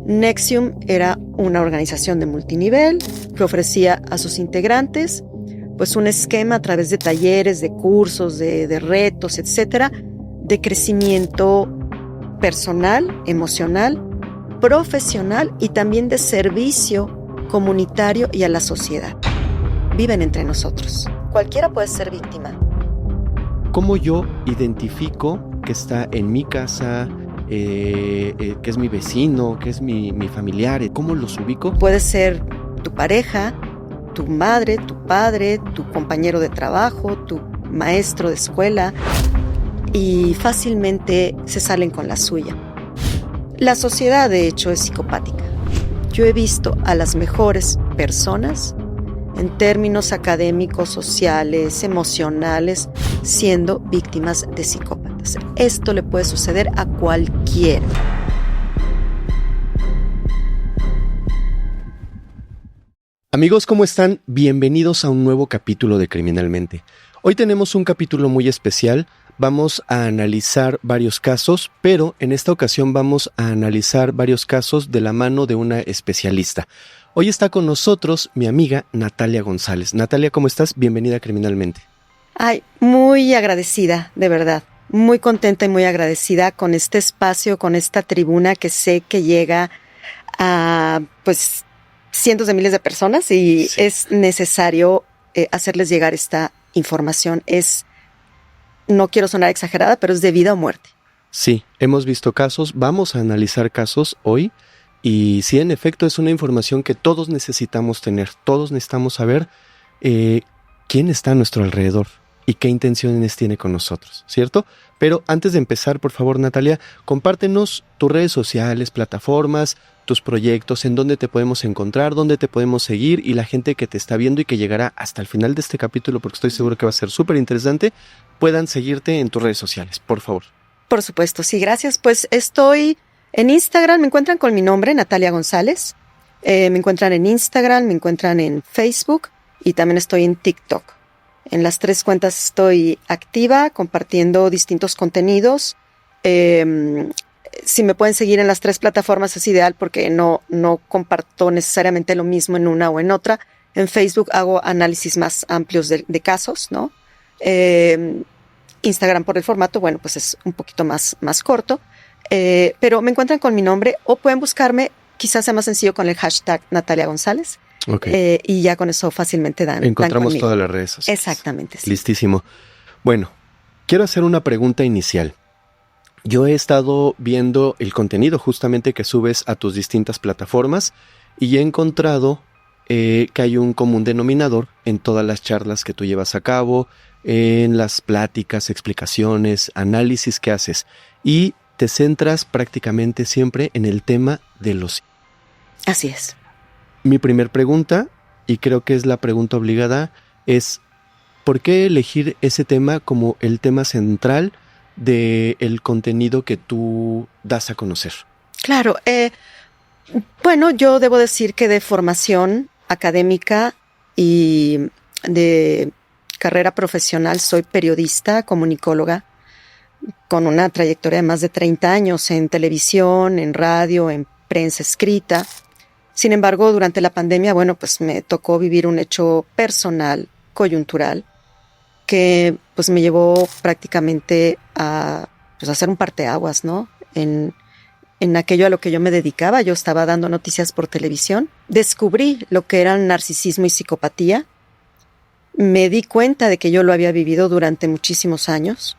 NXIVM era una organización de multinivel que ofrecía a sus integrantes pues un esquema a través de talleres, de cursos, de retos, etcétera, de crecimiento personal, emocional, profesional y también de servicio comunitario y a la sociedad. Viven entre nosotros. Cualquiera puede ser víctima. ¿Cómo yo identifico que está en mi casa, que es mi vecino, que es mi familiar? ¿Cómo los ubico? Puede ser tu pareja, tu madre, tu padre, tu compañero de trabajo, tu maestro de escuela, y fácilmente se salen con la suya. La sociedad, de hecho, es psicopática. Yo he visto a las mejores personas, en términos académicos, sociales, emocionales, siendo víctimas de psicópatas. Esto le puede suceder a cualquiera. Amigos, ¿cómo están? Bienvenidos a un nuevo capítulo de Criminalmente. Hoy tenemos un capítulo muy especial. Vamos a analizar varios casos, pero en esta ocasión vamos a analizar varios casos de la mano de una especialista. Hoy está con nosotros mi amiga Natalia González. Natalia, ¿cómo estás? Bienvenida a Criminalmente. Ay, muy agradecida, de verdad. Muy contenta y muy agradecida con este espacio, con esta tribuna que sé que llega a, cientos de miles de personas y sí, es necesario hacerles llegar esta información. No quiero sonar exagerada, pero es de vida o muerte. Sí, hemos visto casos, vamos a analizar casos hoy y sí, en efecto, es una información que todos necesitamos tener, todos necesitamos saber quién está a nuestro alrededor y qué intenciones tiene con nosotros, ¿cierto? Pero antes de empezar, por favor, Natalia, compártenos tus redes sociales, plataformas, tus proyectos, en dónde te podemos encontrar, dónde te podemos seguir y la gente que te está viendo y que llegará hasta el final de este capítulo, porque estoy seguro que va a ser súper interesante, puedan seguirte en tus redes sociales, por favor. Por supuesto, sí, gracias. Pues estoy en Instagram, me encuentran con mi nombre, Natalia González. Me encuentran en Instagram, me encuentran en Facebook y también estoy en TikTok. En las 3 cuentas estoy activa, compartiendo distintos contenidos. Si me pueden seguir en las 3 plataformas es ideal porque no comparto necesariamente lo mismo en una o en otra. En Facebook hago análisis más amplios de casos, ¿no? Instagram por el formato, bueno, pues es un poquito más corto. Pero me encuentran con mi nombre o pueden buscarme, quizás sea más sencillo con el hashtag Natalia González. Okay. Y ya con eso fácilmente encontramos todas las redes sociales. Exactamente. Sí. Listísimo. Bueno, quiero hacer una pregunta inicial. Yo he estado viendo el contenido justamente que subes a tus distintas plataformas y he encontrado que hay un común denominador en todas las charlas que tú llevas a cabo, en las pláticas, explicaciones, análisis que haces y te centras prácticamente siempre en el tema de los... Así es. Mi primer pregunta, y creo que es la pregunta obligada, es ¿por qué elegir ese tema como el tema central del contenido que tú das a conocer? Claro, bueno, yo debo decir que de formación académica y de carrera profesional soy periodista, comunicóloga, con una trayectoria de más de 30 años en televisión, en radio, en prensa escrita. Sin embargo, durante la pandemia, bueno, pues me tocó vivir un hecho personal, coyuntural, que pues me llevó prácticamente a hacer un parteaguas, ¿no? En aquello a lo que yo me dedicaba. Yo estaba dando noticias por televisión. Descubrí lo que eran narcisismo y psicopatía. Me di cuenta de que yo lo había vivido durante muchísimos años.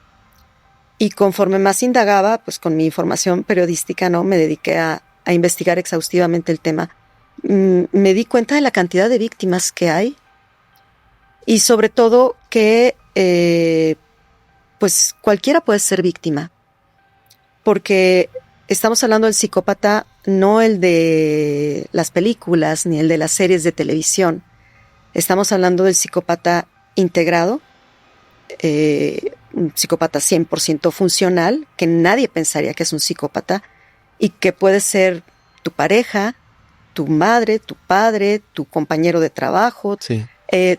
Y conforme más indagaba, pues con mi información periodística, ¿no? Me dediqué a investigar exhaustivamente el tema. Me di cuenta de la cantidad de víctimas que hay y sobre todo que pues cualquiera puede ser víctima, porque estamos hablando del psicópata, no el de las películas ni el de las series de televisión. Estamos hablando del psicópata integrado, un psicópata 100% funcional, que nadie pensaría que es un psicópata y que puede ser tu pareja, tu madre, tu padre, tu compañero de trabajo, sí,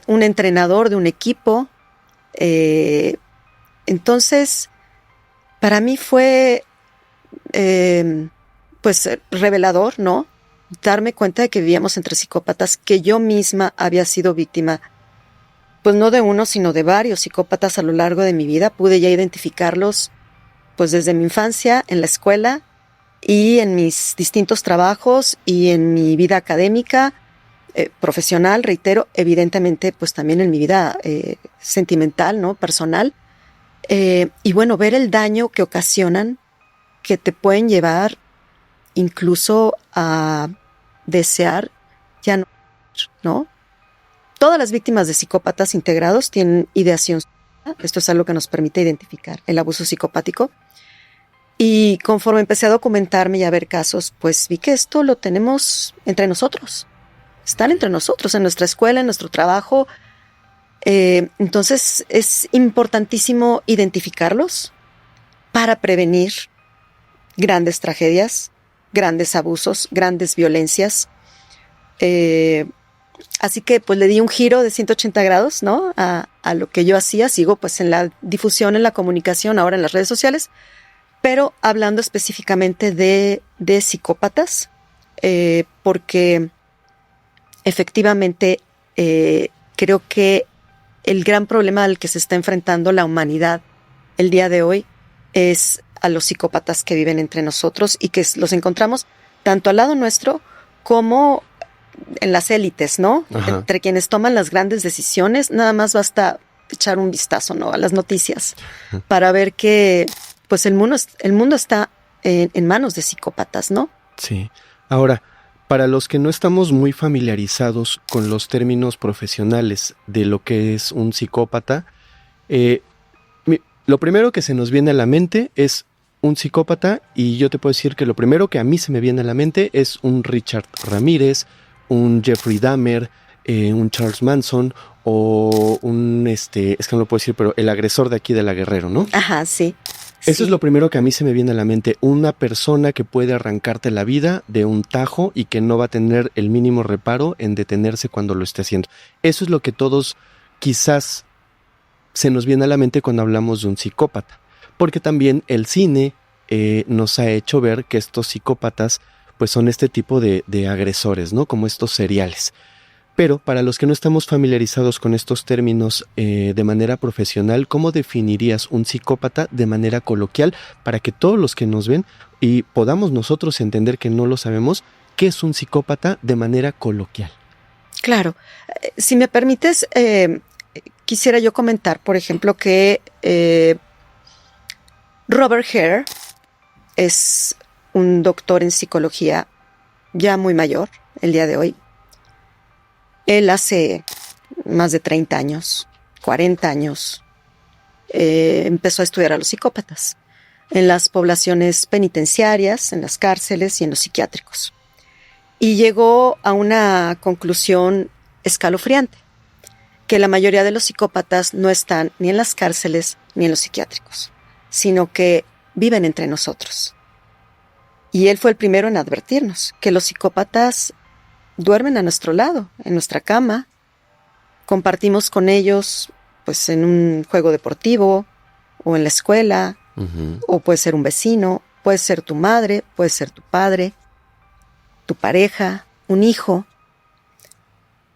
un entrenador de un equipo. Entonces, para mí fue pues revelador, ¿no? Darme cuenta de que vivíamos entre psicópatas, que yo misma había sido víctima, pues no de uno, sino de varios psicópatas a lo largo de mi vida. Pude ya identificarlos, pues desde mi infancia, en la escuela y en mis distintos trabajos y en mi vida académica, profesional, reitero, evidentemente, pues también en mi vida sentimental, ¿no? Personal. Y bueno, ver el daño que ocasionan, que te pueden llevar incluso a desear ya no, ¿no? Todas las víctimas de psicópatas integrados tienen ideación. Esto es algo que nos permite identificar el abuso psicopático. Y conforme empecé a documentarme y a ver casos, pues vi que esto lo tenemos entre nosotros. Están entre nosotros, en nuestra escuela, en nuestro trabajo. Entonces es importantísimo identificarlos para prevenir grandes tragedias, grandes abusos, grandes violencias. Así que pues le di un giro de 180 grados, ¿no? A lo que yo hacía. Sigo pues en la difusión, en la comunicación, ahora en las redes sociales, pero hablando específicamente de psicópatas, porque efectivamente creo que el gran problema al que se está enfrentando la humanidad el día de hoy es a los psicópatas que viven entre nosotros y que los encontramos tanto al lado nuestro como en las élites, ¿no? Ajá. Entre quienes toman las grandes decisiones. Nada más basta echar un vistazo, ¿no? A las noticias para ver que pues el mundo está en manos de psicópatas, ¿no? Sí. Ahora, para los que no estamos muy familiarizados con los términos profesionales de lo que es un psicópata, lo primero que se nos viene a la mente es un psicópata, y yo te puedo decir que lo primero que a mí se me viene a la mente es un Richard Ramírez, un Jeffrey Dahmer, un Charles Manson o un, es que no lo puedo decir, pero el agresor de aquí de La Guerrero, ¿no? Ajá, sí. Eso es lo primero que a mí se me viene a la mente, una persona que puede arrancarte la vida de un tajo y que no va a tener el mínimo reparo en detenerse cuando lo esté haciendo. Eso es lo que todos quizás se nos viene a la mente cuando hablamos de un psicópata, porque también el cine nos ha hecho ver que estos psicópatas pues son este tipo de agresores, ¿no? Como estos seriales. Pero para los que no estamos familiarizados con estos términos de manera profesional, ¿cómo definirías un psicópata de manera coloquial para que todos los que nos ven y podamos nosotros entender que no lo sabemos, qué es un psicópata de manera coloquial? Claro. Si me permites, quisiera yo comentar, por ejemplo, que Robert Hare es un doctor en psicología ya muy mayor el día de hoy. Él hace más de 30 años, 40 años, empezó a estudiar a los psicópatas en las poblaciones penitenciarias, en las cárceles y en los psiquiátricos. Y llegó a una conclusión escalofriante, que la mayoría de los psicópatas no están ni en las cárceles ni en los psiquiátricos, sino que viven entre nosotros. Y él fue el primero en advertirnos que los psicópatas duermen a nuestro lado, en nuestra cama. Compartimos con ellos, pues, en un juego deportivo o en la escuela, o puede ser un vecino, puede ser tu madre, puede ser tu padre, tu pareja, un hijo.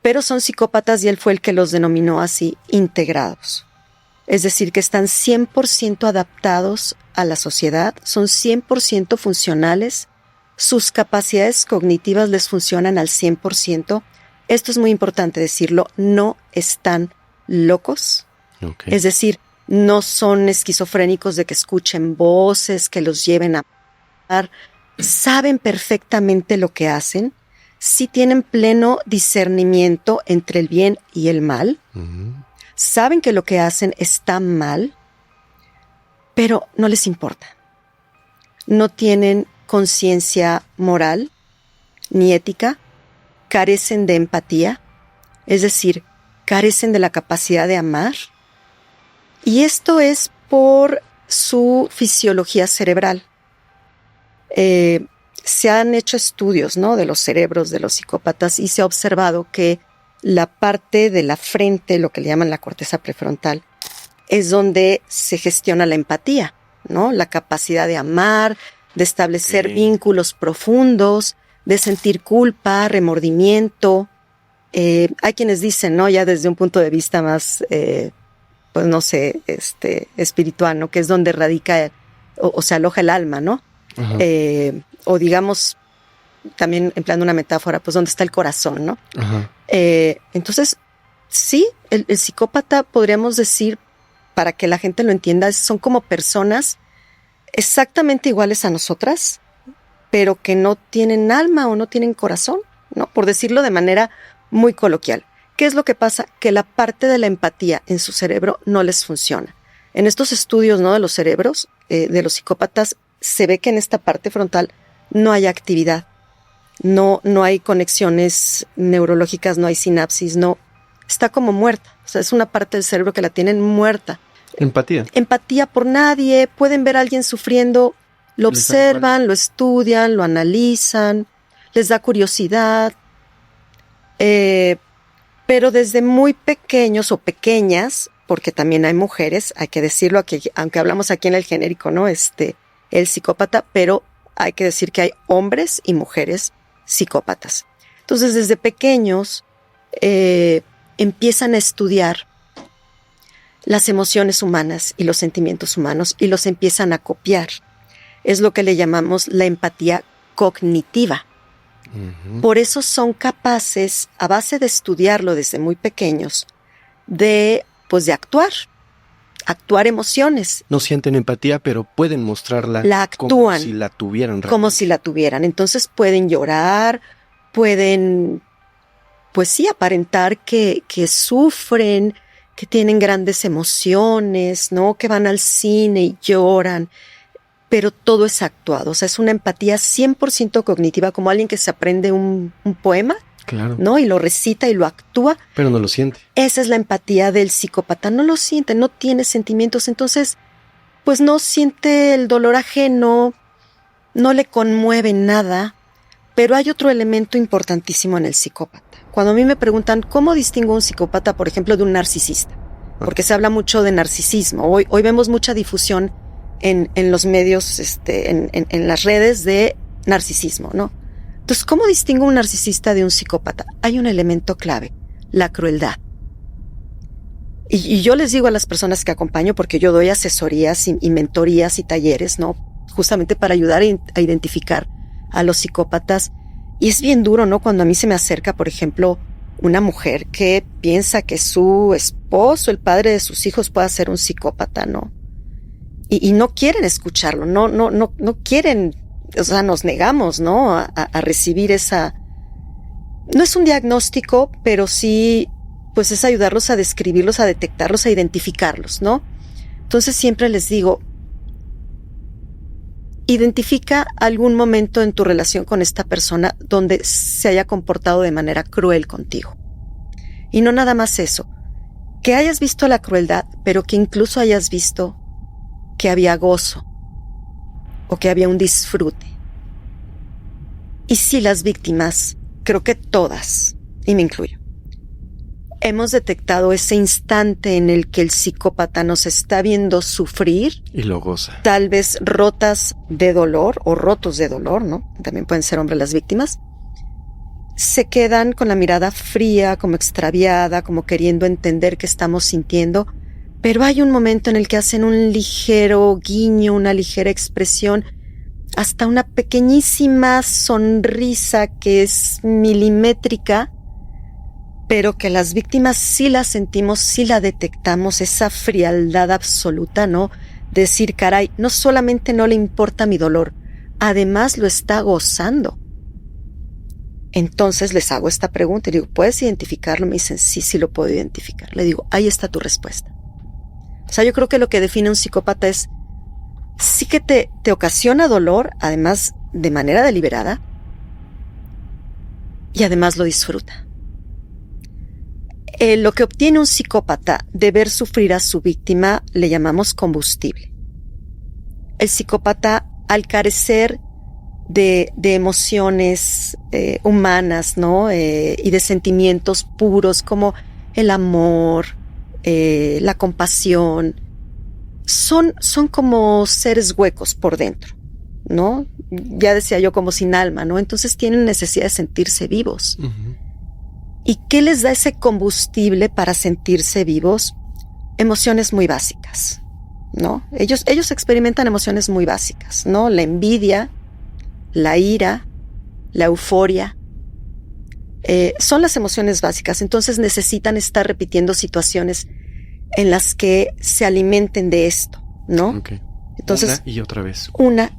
Pero son psicópatas y él fue el que los denominó así, integrados. Es decir, que están 100% adaptados a la sociedad, son 100% funcionales. Sus capacidades cognitivas les funcionan al 100%. Esto es muy importante decirlo, no están locos. Okay. Es decir, no son esquizofrénicos de que escuchen voces, que los lleven a hablar. Saben perfectamente lo que hacen. Sí tienen pleno discernimiento entre el bien y el mal. Saben que lo que hacen está mal, pero no les importa. No tienen conciencia moral ni ética, carecen de empatía, es decir, carecen de la capacidad de amar. Y esto es por su fisiología cerebral. Se han hecho estudios, ¿no?, de los cerebros de los psicópatas y se ha observado que la parte de la frente, lo que le llaman la corteza prefrontal, es donde se gestiona la empatía, ¿no?, la capacidad de amar, de establecer vínculos profundos, de sentir culpa, remordimiento. Hay quienes dicen, ¿no? Ya desde un punto de vista más, pues no sé, espiritual, ¿no? Que es donde radica o se aloja el alma, ¿no? O digamos, también empleando una metáfora, pues donde está el corazón, ¿no? Entonces, sí, el psicópata, podríamos decir, para que la gente lo entienda, son como personas exactamente iguales a nosotras, pero que no tienen alma o no tienen corazón, ¿no? Por decirlo de manera muy coloquial. ¿Qué es lo que pasa? Que la parte de la empatía en su cerebro no les funciona. En estos estudios, ¿no?, de los cerebros de los psicópatas, se ve que en esta parte frontal no hay actividad, no hay conexiones neurológicas, no hay sinapsis, no, está como muerta. O sea, es una parte del cerebro que la tienen muerta. Empatía. Empatía por nadie, pueden ver a alguien sufriendo, lo observan, lo estudian, lo analizan, les da curiosidad, pero desde muy pequeños o pequeñas, porque también hay mujeres, hay que decirlo, aunque hablamos aquí en el genérico, ¿no? El psicópata, pero hay que decir que hay hombres y mujeres psicópatas. Entonces, desde pequeños empiezan a estudiar las emociones humanas y los sentimientos humanos y los empiezan a copiar. Es lo que le llamamos la empatía cognitiva. Por eso son capaces, a base de estudiarlo desde muy pequeños, de actuar emociones. No sienten empatía, pero pueden mostrarla. La actúan. Como si la tuvieran. Realmente. Como si la tuvieran. Entonces pueden llorar, pueden, pues sí, aparentar que sufren, que tienen grandes emociones, ¿no? Que van al cine y lloran, pero todo es actuado. O sea, es una empatía 100% cognitiva, como alguien que se aprende un poema, claro, ¿no? Y lo recita y lo actúa. Pero no lo siente. Esa es la empatía del psicópata. No lo siente, no tiene sentimientos. Entonces, pues no siente el dolor ajeno, no le conmueve nada. Pero hay otro elemento importantísimo en el psicópata. Cuando a mí me preguntan cómo distingo a un psicópata, por ejemplo, de un narcisista, porque se habla mucho de narcisismo. Hoy vemos mucha difusión en los medios, en las redes de narcisismo, ¿no? Entonces, ¿cómo distingo a un narcisista de un psicópata? Hay un elemento clave, la crueldad. Y yo les digo a las personas que acompaño, porque yo doy asesorías y mentorías y talleres, ¿no? Justamente para ayudar a identificar a los psicópatas. Y es bien duro, ¿no? Cuando a mí se me acerca, por ejemplo, una mujer que piensa que su esposo, el padre de sus hijos, pueda ser un psicópata, ¿no? Y no quieren escucharlo, no quieren, o sea, nos negamos, ¿no? A recibir esa... No es un diagnóstico, pero sí, pues es ayudarlos a describirlos, a detectarlos, a identificarlos, ¿no? Entonces siempre les digo, identifica algún momento en tu relación con esta persona donde se haya comportado de manera cruel contigo. Y no nada más eso, que hayas visto la crueldad, pero que incluso hayas visto que había gozo o que había un disfrute. Y sí, las víctimas, creo que todas, y me incluyo, hemos detectado ese instante en el que el psicópata nos está viendo sufrir. Y lo goza. Tal vez rotas de dolor o rotos de dolor, ¿no? También pueden ser hombres las víctimas. Se quedan con la mirada fría, como extraviada, como queriendo entender qué estamos sintiendo. Pero hay un momento en el que hacen un ligero guiño, una ligera expresión, hasta una pequeñísima sonrisa que es milimétrica, pero que las víctimas sí la sentimos, sí la detectamos, esa frialdad absoluta, ¿no? Decir, caray, no solamente no le importa mi dolor, además lo está gozando. Entonces les hago esta pregunta y digo, ¿puedes identificarlo? Me dicen, sí lo puedo identificar. Le digo, ahí está tu respuesta. O sea, yo creo que lo que define un psicópata es, sí que te ocasiona dolor, además de manera deliberada, y además lo disfruta. Lo que obtiene un psicópata de ver sufrir a su víctima le llamamos combustible. El psicópata, al carecer de emociones humanas, ¿no? Y de sentimientos puros como el amor, la compasión, son como seres huecos por dentro, ¿no? Ya decía yo, como sin alma, ¿no? Entonces tienen necesidad de sentirse vivos. Ujú. ¿Y qué les da ese combustible para sentirse vivos? Emociones muy básicas, ¿no? Ellos experimentan emociones muy básicas, ¿no? La envidia, la ira, la euforia. Son las emociones básicas. Entonces necesitan estar repitiendo situaciones en las que se alimenten de esto, ¿no? Okay. Entonces, una y otra vez. Una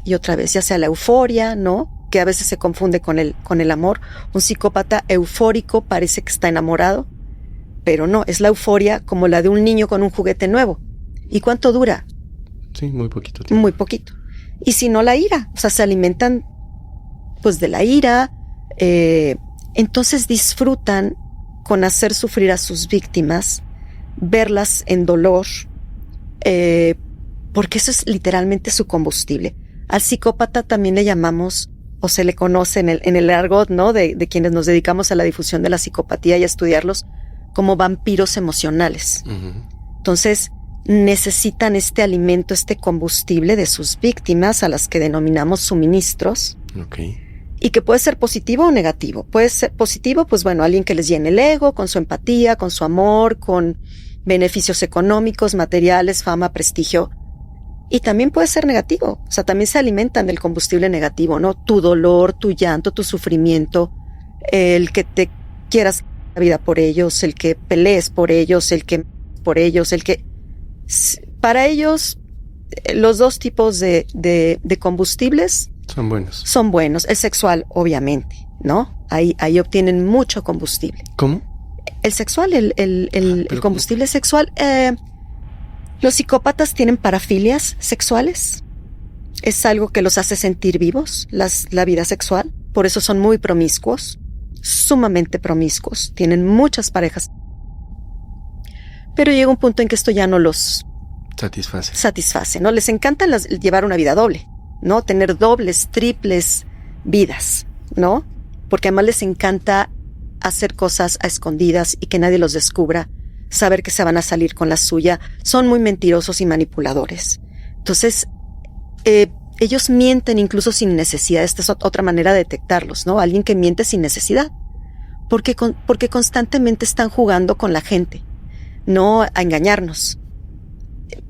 y otra vez, ya sea la euforia, ¿no? Que a veces se confunde con el amor. Un psicópata eufórico parece que está enamorado, pero no, es la euforia como la de un niño con un juguete nuevo. ¿Y cuánto dura? Sí, muy poquito tiempo. Muy poquito. Y si no, la ira, o sea, se alimentan pues de la ira, entonces disfrutan con hacer sufrir a sus víctimas, verlas en dolor, porque eso es literalmente su combustible. Al psicópata también le llamamos, o se le conoce en el argot, ¿no? De quienes nos dedicamos a la difusión de la psicopatía y a estudiarlos, como vampiros emocionales. Uh-huh. Entonces, necesitan este alimento, este combustible de sus víctimas, a las que denominamos suministros. Okay. Y que puede ser positivo o negativo. Puede ser positivo, pues bueno, alguien que les llene el ego, con su empatía, con su amor, con beneficios económicos, materiales, fama, prestigio. Y también puede ser negativo. O sea, también se alimentan del combustible negativo, ¿no? Tu dolor, tu llanto, tu sufrimiento, el que te quieras la vida por ellos, el que pelees por ellos, el que para ellos los dos tipos de combustibles son buenos. El sexual, obviamente, ¿no? Ahí obtienen mucho combustible. ¿Cómo? El sexual, el combustible sexual. Los psicópatas tienen parafilias sexuales. Es algo que los hace sentir vivos, la vida sexual. Por eso son muy promiscuos, sumamente promiscuos. Tienen muchas parejas. Pero llega un punto en que esto ya no los satisface, ¿no? Les encanta llevar una vida doble, ¿no? Tener dobles, triples vidas, ¿no? Porque además les encanta hacer cosas a escondidas y que nadie los descubra, saber que se van a salir con la suya. Son muy mentirosos y manipuladores. Entonces, ellos mienten incluso sin necesidad. Esta es otra manera de detectarlos, ¿no? Alguien que miente sin necesidad. Porque constantemente están jugando con la gente, no a engañarnos.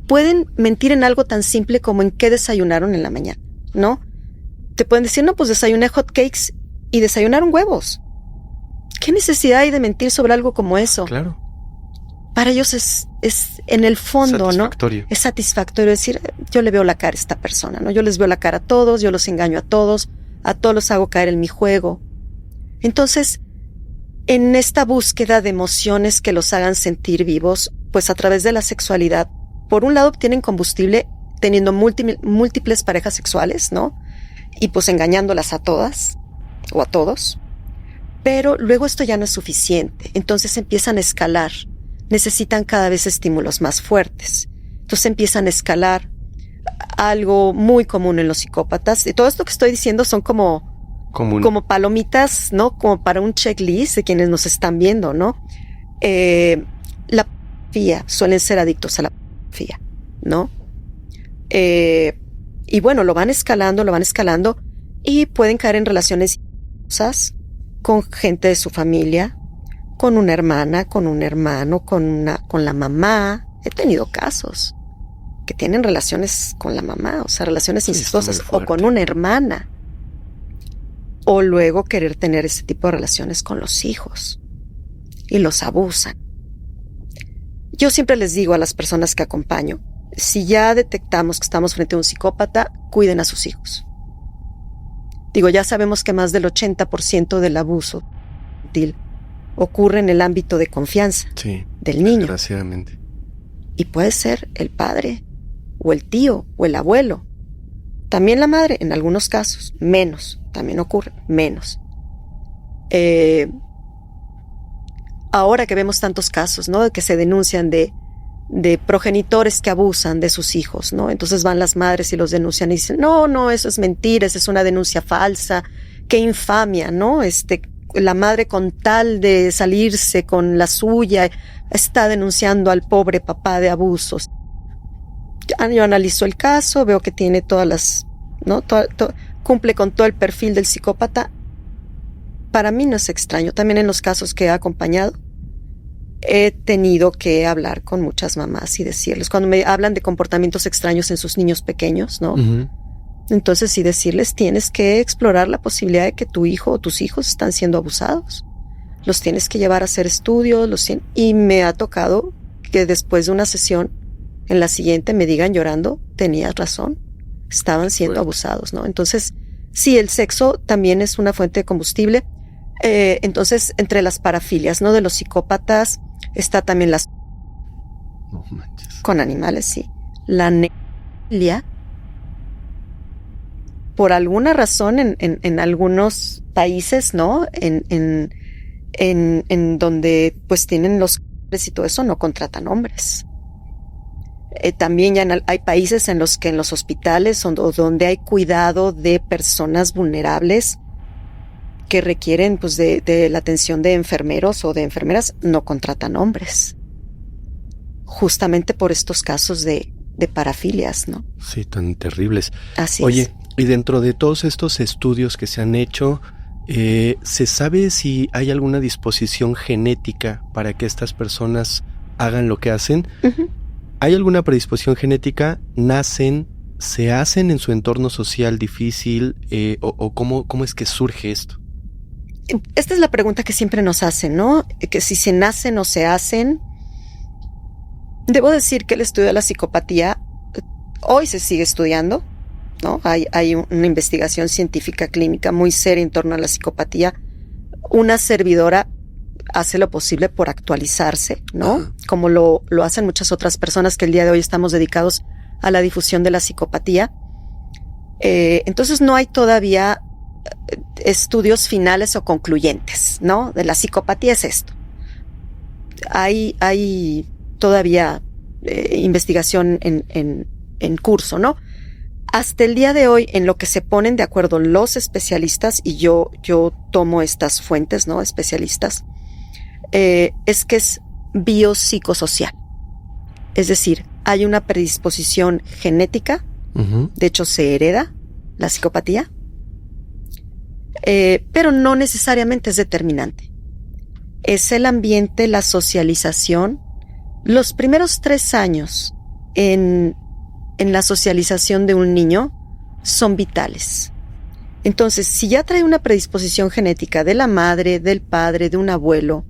Pueden mentir en algo tan simple como en qué desayunaron en la mañana, ¿no? Te pueden decir, no, pues desayuné hot cakes y desayunaron huevos. ¿Qué necesidad hay de mentir sobre algo como eso? Claro. Para ellos es en el fondo, satisfactorio, ¿no? Es satisfactorio decir, yo le veo la cara a esta persona, ¿no? Yo les veo la cara a todos, yo los engaño a todos los hago caer en mi juego. Entonces, en esta búsqueda de emociones que los hagan sentir vivos, pues a través de la sexualidad, por un lado obtienen combustible teniendo múltiples parejas sexuales, ¿no? Y pues engañándolas a todas o a todos. Pero luego esto ya no es suficiente. Entonces empiezan a escalar. Necesitan cada vez estímulos más fuertes. Entonces empiezan a escalar. Algo muy común en los psicópatas. Y todo esto que estoy diciendo son como palomitas, ¿no? Como para un checklist de quienes nos están viendo, ¿no? La pornografía, suelen ser adictos a la pornografía, ¿no? Y bueno, lo van escalando y pueden caer en relaciones con gente de su familia, con una hermana, con un hermano, con la mamá. He tenido casos que tienen relaciones con la mamá, o sea, relaciones incestuosas, o con una hermana. O luego querer tener ese tipo de relaciones con los hijos. Y los abusan. Yo siempre les digo a las personas que acompaño, si ya detectamos que estamos frente a un psicópata, cuiden a sus hijos. Digo, ya sabemos que más del 80% del abuso infantil ocurre en el ámbito de confianza del niño. Desgraciadamente. Y puede ser el padre, o el tío, o el abuelo. También la madre, en algunos casos, menos. También ocurre, menos. Ahora que vemos tantos casos, ¿no? De que se denuncian de progenitores que abusan de sus hijos, ¿no? Entonces van las madres y los denuncian y dicen, no, eso es mentira, esa es una denuncia falsa, qué infamia, ¿no? La madre, con tal de salirse con la suya, está denunciando al pobre papá de abusos. Yo analizo el caso, veo que tiene todas las ¿no? Cumple con todo el perfil del psicópata. Para mí no es extraño. También en los casos que he acompañado, he tenido que hablar con muchas mamás y decirles, cuando me hablan de comportamientos extraños en sus niños pequeños, ¿no? Uh-huh. Entonces sí decirles, tienes que explorar la posibilidad de que tu hijo o tus hijos están siendo abusados. Los tienes que llevar a hacer estudios, y me ha tocado que después de una sesión, en la siguiente me digan llorando, tenías razón, estaban siendo abusados, ¿no? Entonces, sí, el sexo también es una fuente de combustible. Entonces, entre las parafilias, ¿no? De los psicópatas, está también las... No manches. Con animales, sí. La necrofilia, por alguna razón, en algunos países, ¿no? En donde, pues, tienen los hombres y todo eso, no contratan hombres. También ya hay países en los que en los hospitales o donde hay cuidado de personas vulnerables que requieren, pues, de la atención de enfermeros o de enfermeras, no contratan hombres. Justamente por estos casos de parafilias, ¿no? Sí, tan terribles. Así Oye, es. y dentro de todos estos estudios que se han hecho, ¿se sabe si hay alguna disposición genética para que estas personas hagan lo que hacen? Uh-huh. ¿Hay alguna predisposición genética? ¿Nacen? ¿Se hacen en su entorno social difícil? ¿O cómo es que surge esto? Esta es la pregunta que siempre nos hacen, ¿no? Que si se nacen o se hacen. Debo decir que el estudio de la psicopatía hoy se sigue estudiando, ¿no? Hay una investigación científica clínica muy seria en torno a la psicopatía. Una servidora hace lo posible por actualizarse, ¿no? Uh-huh. Como lo hacen muchas otras personas que el día de hoy estamos dedicados a la difusión de la psicopatía. Entonces no hay todavía estudios finales o concluyentes, ¿no? De la psicopatía es esto. Hay todavía investigación en curso, ¿no? Hasta el día de hoy, en lo que se ponen de acuerdo los especialistas, y yo tomo estas fuentes, ¿no? Especialistas, es que es biopsicosocial. Es decir, hay una predisposición genética, uh-huh. De hecho se hereda la psicopatía, pero no necesariamente es determinante. Es el ambiente, la socialización. Los primeros 3 años en la socialización de un niño son vitales. Entonces, si ya trae una predisposición genética de la madre, del padre, de un abuelo,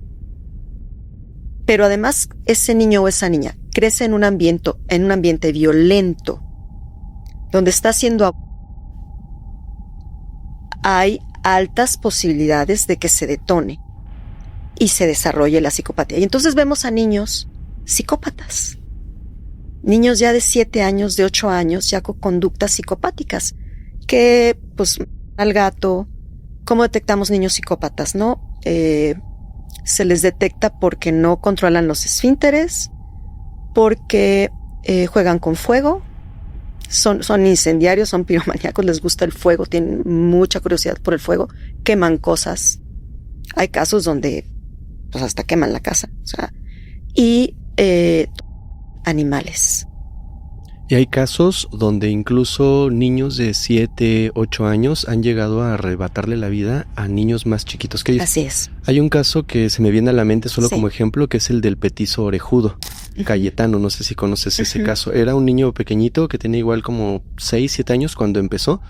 pero además ese niño o esa niña crece en un ambiente violento, donde está siendo, hay altas posibilidades de que se detone y se desarrolle la psicopatía. Y entonces vemos a niños psicópatas, niños ya de 7 años, de 8 años, ya con conductas psicopáticas, que pues al gato. ¿Cómo detectamos niños psicópatas? ¿No? Se les detecta porque no controlan los esfínteres, porque juegan con fuego, son incendiarios, son piromaníacos, les gusta el fuego, tienen mucha curiosidad por el fuego, queman cosas. Hay casos donde pues hasta queman la casa, o sea, y animales. Y hay casos donde incluso niños de 7, 8 años han llegado a arrebatarle la vida a niños más chiquitos que ellos. Así es. Hay un caso que se me viene a la mente solo como ejemplo, que es el del petizo orejudo. Uh-huh. Cayetano, no sé si conoces ese uh-huh. caso. Era un niño pequeñito que tenía igual como 6, 7 años cuando empezó.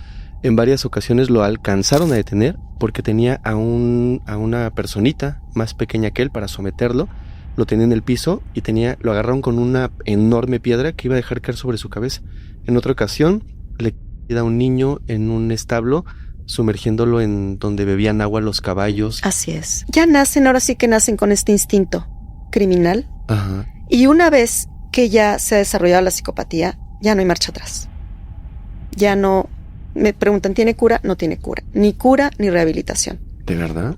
En varias ocasiones lo alcanzaron a detener porque tenía a una personita más pequeña que él para someterlo. Lo tenía en el piso y lo agarraron con una enorme piedra que iba a dejar caer sobre su cabeza. En otra ocasión, le queda a un niño en un establo, sumergiéndolo en donde bebían agua los caballos. Así es. Ya ahora sí que nacen con este instinto criminal. Ajá. Y una vez que ya se ha desarrollado la psicopatía, ya no hay marcha atrás. Ya no... Me preguntan, ¿tiene cura? No tiene cura. Ni cura ni rehabilitación. ¿De verdad?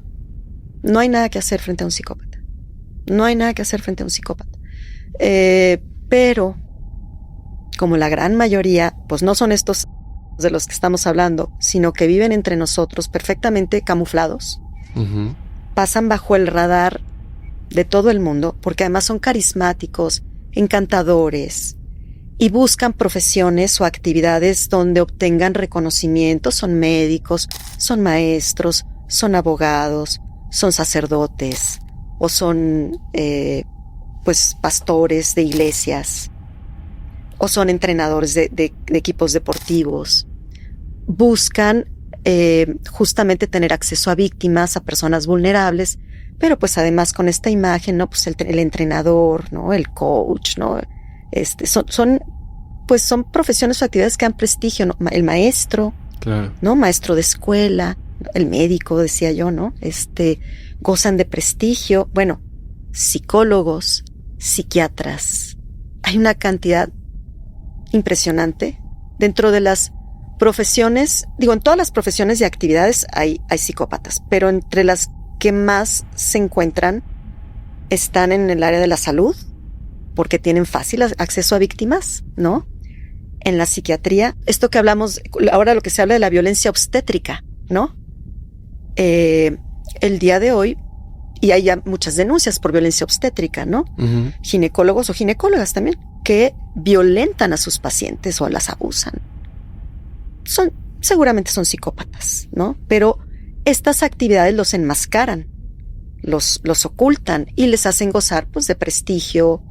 No hay nada que hacer frente a un psicópata. No hay nada que hacer frente a un psicópata. Pero, como la gran mayoría, pues no son estos de los que estamos hablando, sino que viven entre nosotros perfectamente camuflados, uh-huh. Pasan bajo el radar de todo el mundo, porque además son carismáticos, encantadores, y buscan profesiones o actividades donde obtengan reconocimiento. Son médicos, son maestros, son abogados, son sacerdotes o son pues pastores de iglesias o son entrenadores de equipos deportivos. Buscan justamente tener acceso a víctimas, a personas vulnerables, pero pues además con esta imagen, ¿no? Pues el entrenador, ¿no? El coach, ¿no? Son profesiones o actividades que dan prestigio, ¿no? El maestro, claro, ¿no? Maestro de escuela, el médico, decía yo, ¿no? Gozan de prestigio. Bueno, psicólogos, psiquiatras. Hay una cantidad impresionante dentro de las profesiones. Digo, en todas las profesiones y actividades hay psicópatas, pero entre las que más se encuentran están en el área de la salud, porque tienen fácil acceso a víctimas, ¿no? En la psiquiatría, esto que hablamos, ahora lo que se habla de la violencia obstétrica, ¿no? El día de hoy, y hay ya muchas denuncias por violencia obstétrica, ¿no? Uh-huh. Ginecólogos o ginecólogas también, que violentan a sus pacientes o las abusan. Seguramente son psicópatas, ¿no? Pero estas actividades los enmascaran, los ocultan y les hacen gozar, pues, de prestigio.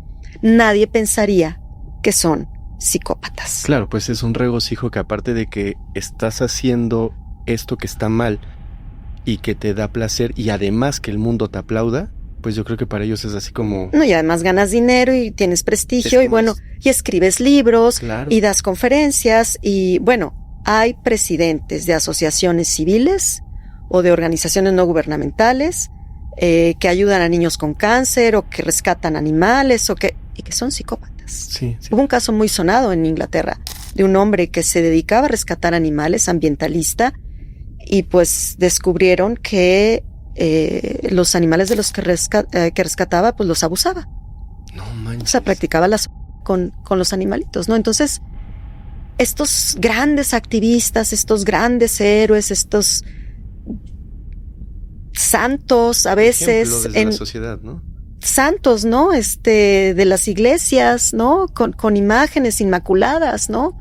Nadie pensaría que son psicópatas. Claro, pues es un regocijo que, aparte de que estás haciendo esto que está mal y que te da placer, y además que el mundo te aplauda, pues yo creo que para ellos es así como... No, y además ganas dinero y tienes prestigio y bueno, y escribes libros, claro, y das conferencias y bueno, hay presidentes de asociaciones civiles o de organizaciones no gubernamentales que ayudan a niños con cáncer o que rescatan animales y que son psicópatas. Sí. Hubo un caso muy sonado en Inglaterra de un hombre que se dedicaba a rescatar animales, ambientalista, y pues descubrieron que los animales de los que rescataba, pues los abusaba. No manches. O sea, practicaba con los animalitos, ¿no? Entonces, estos grandes activistas, estos grandes héroes, estos santos a veces en la sociedad, ¿no? Santos, ¿no? De las iglesias, ¿no? Con imágenes inmaculadas, ¿no?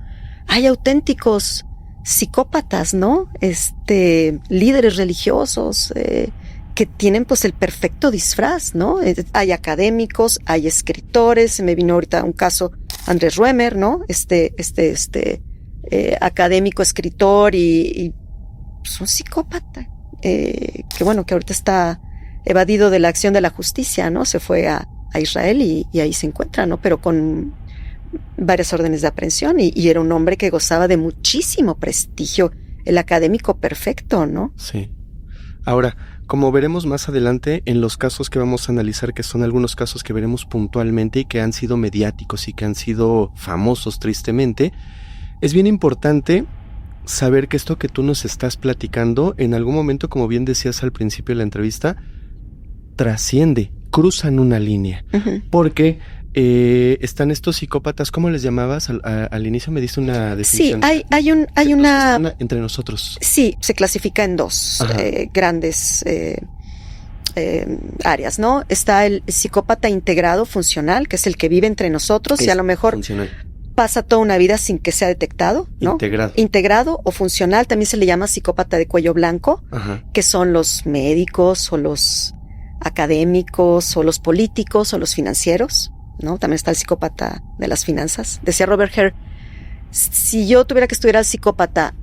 Hay auténticos psicópatas, ¿no? Líderes religiosos que tienen pues el perfecto disfraz, ¿no? Hay académicos, hay escritores. Se me vino ahorita un caso, Andrés Ruemer, ¿no? Académico, escritor y pues un psicópata que ahorita está evadido de la acción de la justicia, ¿no? Se fue a Israel y ahí se encuentra, ¿no? Pero con varias órdenes de aprehensión y era un hombre que gozaba de muchísimo prestigio, el académico perfecto, ¿no? Sí. Ahora, como veremos más adelante en los casos que vamos a analizar, que son algunos casos que veremos puntualmente y que han sido mediáticos y que han sido famosos tristemente, es bien importante saber que esto que tú nos estás platicando, en algún momento, como bien decías al principio de la entrevista, trasciende, cruzan una línea, uh-huh, porque están estos psicópatas. ¿Cómo les llamabas? Al inicio me diste una definición. Sí, hay una... Entre nosotros. Sí, se clasifica en dos grandes áreas, ¿no? Está el psicópata integrado funcional, que es el que vive entre nosotros y a lo mejor funcional, pasa toda una vida sin que sea detectado, ¿no? Integrado o funcional, también se le llama psicópata de cuello blanco, ajá, que son los médicos o los académicos o los políticos o los financieros, ¿no? También está el psicópata de las finanzas. Decía Robert Hare, si yo tuviera que estudiar al psicópata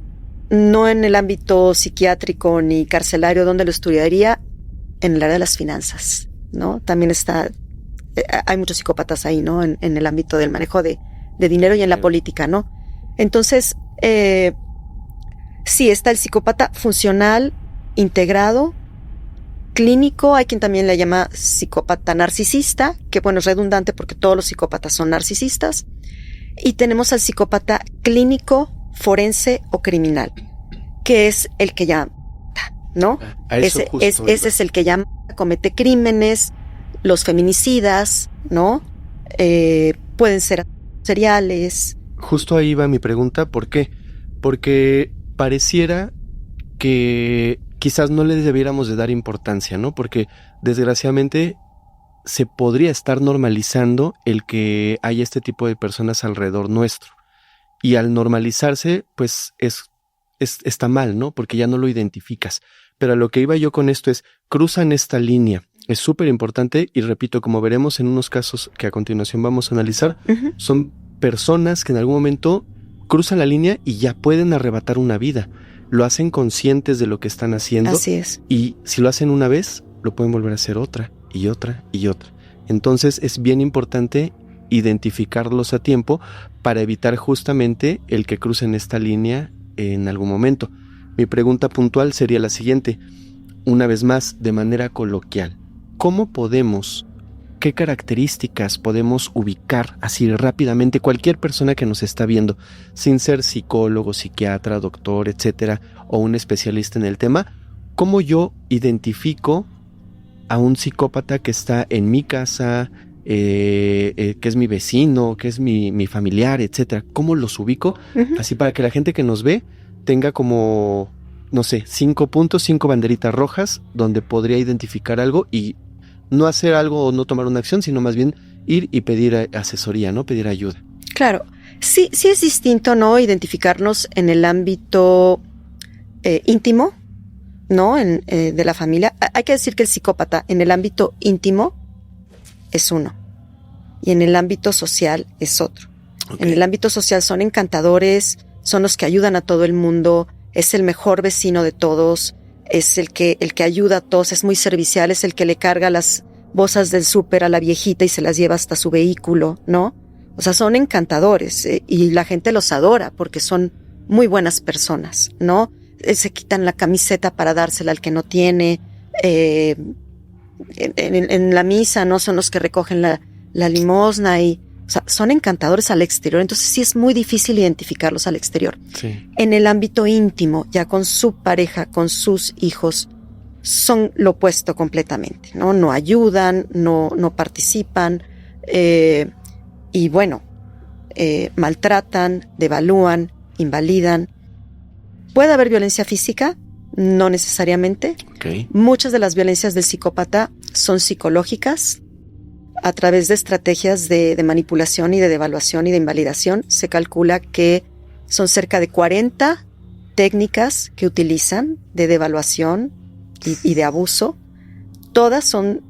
no en el ámbito psiquiátrico ni carcelario, ¿dónde lo estudiaría? En el área de las finanzas, ¿no? También hay muchos psicópatas ahí, ¿no? En el ámbito del manejo de dinero y en la política, ¿no? Entonces, sí, está el psicópata funcional, integrado, clínico. Hay quien también le llama psicópata narcisista, que bueno, es redundante porque todos los psicópatas son narcisistas. Y tenemos al psicópata clínico, forense o criminal, que es el que ya, ¿no? Ese es el que ya comete crímenes, los feminicidas, ¿no? Pueden ser seriales. Justo ahí va mi pregunta, ¿por qué? Porque pareciera que quizás no le debiéramos de dar importancia, ¿no? Porque desgraciadamente se podría estar normalizando el que haya este tipo de personas alrededor nuestro. Y al normalizarse, pues está mal, ¿no? Porque ya no lo identificas. Pero a lo que iba yo con esto es, cruzan esta línea. Es súper importante y repito, como veremos en unos casos que a continuación vamos a analizar, son personas que en algún momento cruzan la línea y ya pueden arrebatar una vida. Lo hacen conscientes de lo que están haciendo. Así es. Y si lo hacen una vez, lo pueden volver a hacer otra y otra y otra. Entonces es bien importante identificarlos a tiempo para evitar justamente el que crucen esta línea en algún momento. Mi pregunta puntual sería la siguiente, una vez más, de manera coloquial. ¿Cómo podemos, qué características podemos ubicar así rápidamente cualquier persona que nos está viendo, sin ser psicólogo, psiquiatra, doctor, etcétera, o un especialista en el tema? ¿Cómo yo identifico a un psicópata que está en mi casa, que es mi vecino, que es mi familiar, etcétera? ¿Cómo los ubico? Así para que la gente que nos ve tenga como, no sé, 5 puntos, 5 banderitas rojas donde podría identificar algo y no hacer algo o no tomar una acción, sino más bien ir y pedir asesoría, ¿no? Pedir ayuda. Claro, sí es distinto, ¿no? Identificarnos en el ámbito íntimo, ¿no? De la familia. Hay que decir que el psicópata en el ámbito íntimo es uno y en el ámbito social es otro. Okay. En el ámbito social son encantadores, son los que ayudan a todo el mundo, es el mejor vecino de todos, es el que ayuda a todos, es muy servicial, es el que le carga las bolsas del súper a la viejita y se las lleva hasta su vehículo, ¿no? O sea, son encantadores y la gente los adora porque son muy buenas personas, ¿no? Se quitan la camiseta para dársela al que no tiene. En la misa, ¿no? Son los que recogen la limosna y, o sea, son encantadores al exterior. Entonces sí es muy difícil identificarlos al exterior. Sí. En el ámbito íntimo, ya con su pareja, con sus hijos, son lo opuesto completamente, ¿no? No ayudan, no participan, y bueno, maltratan, devalúan, invalidan. ¿Puede haber violencia física? No necesariamente. Okay. Muchas de las violencias del psicópata son psicológicas. A través de estrategias de manipulación y de devaluación y de invalidación, se calcula que son cerca de 40 técnicas que utilizan de devaluación y de abuso. Todas son,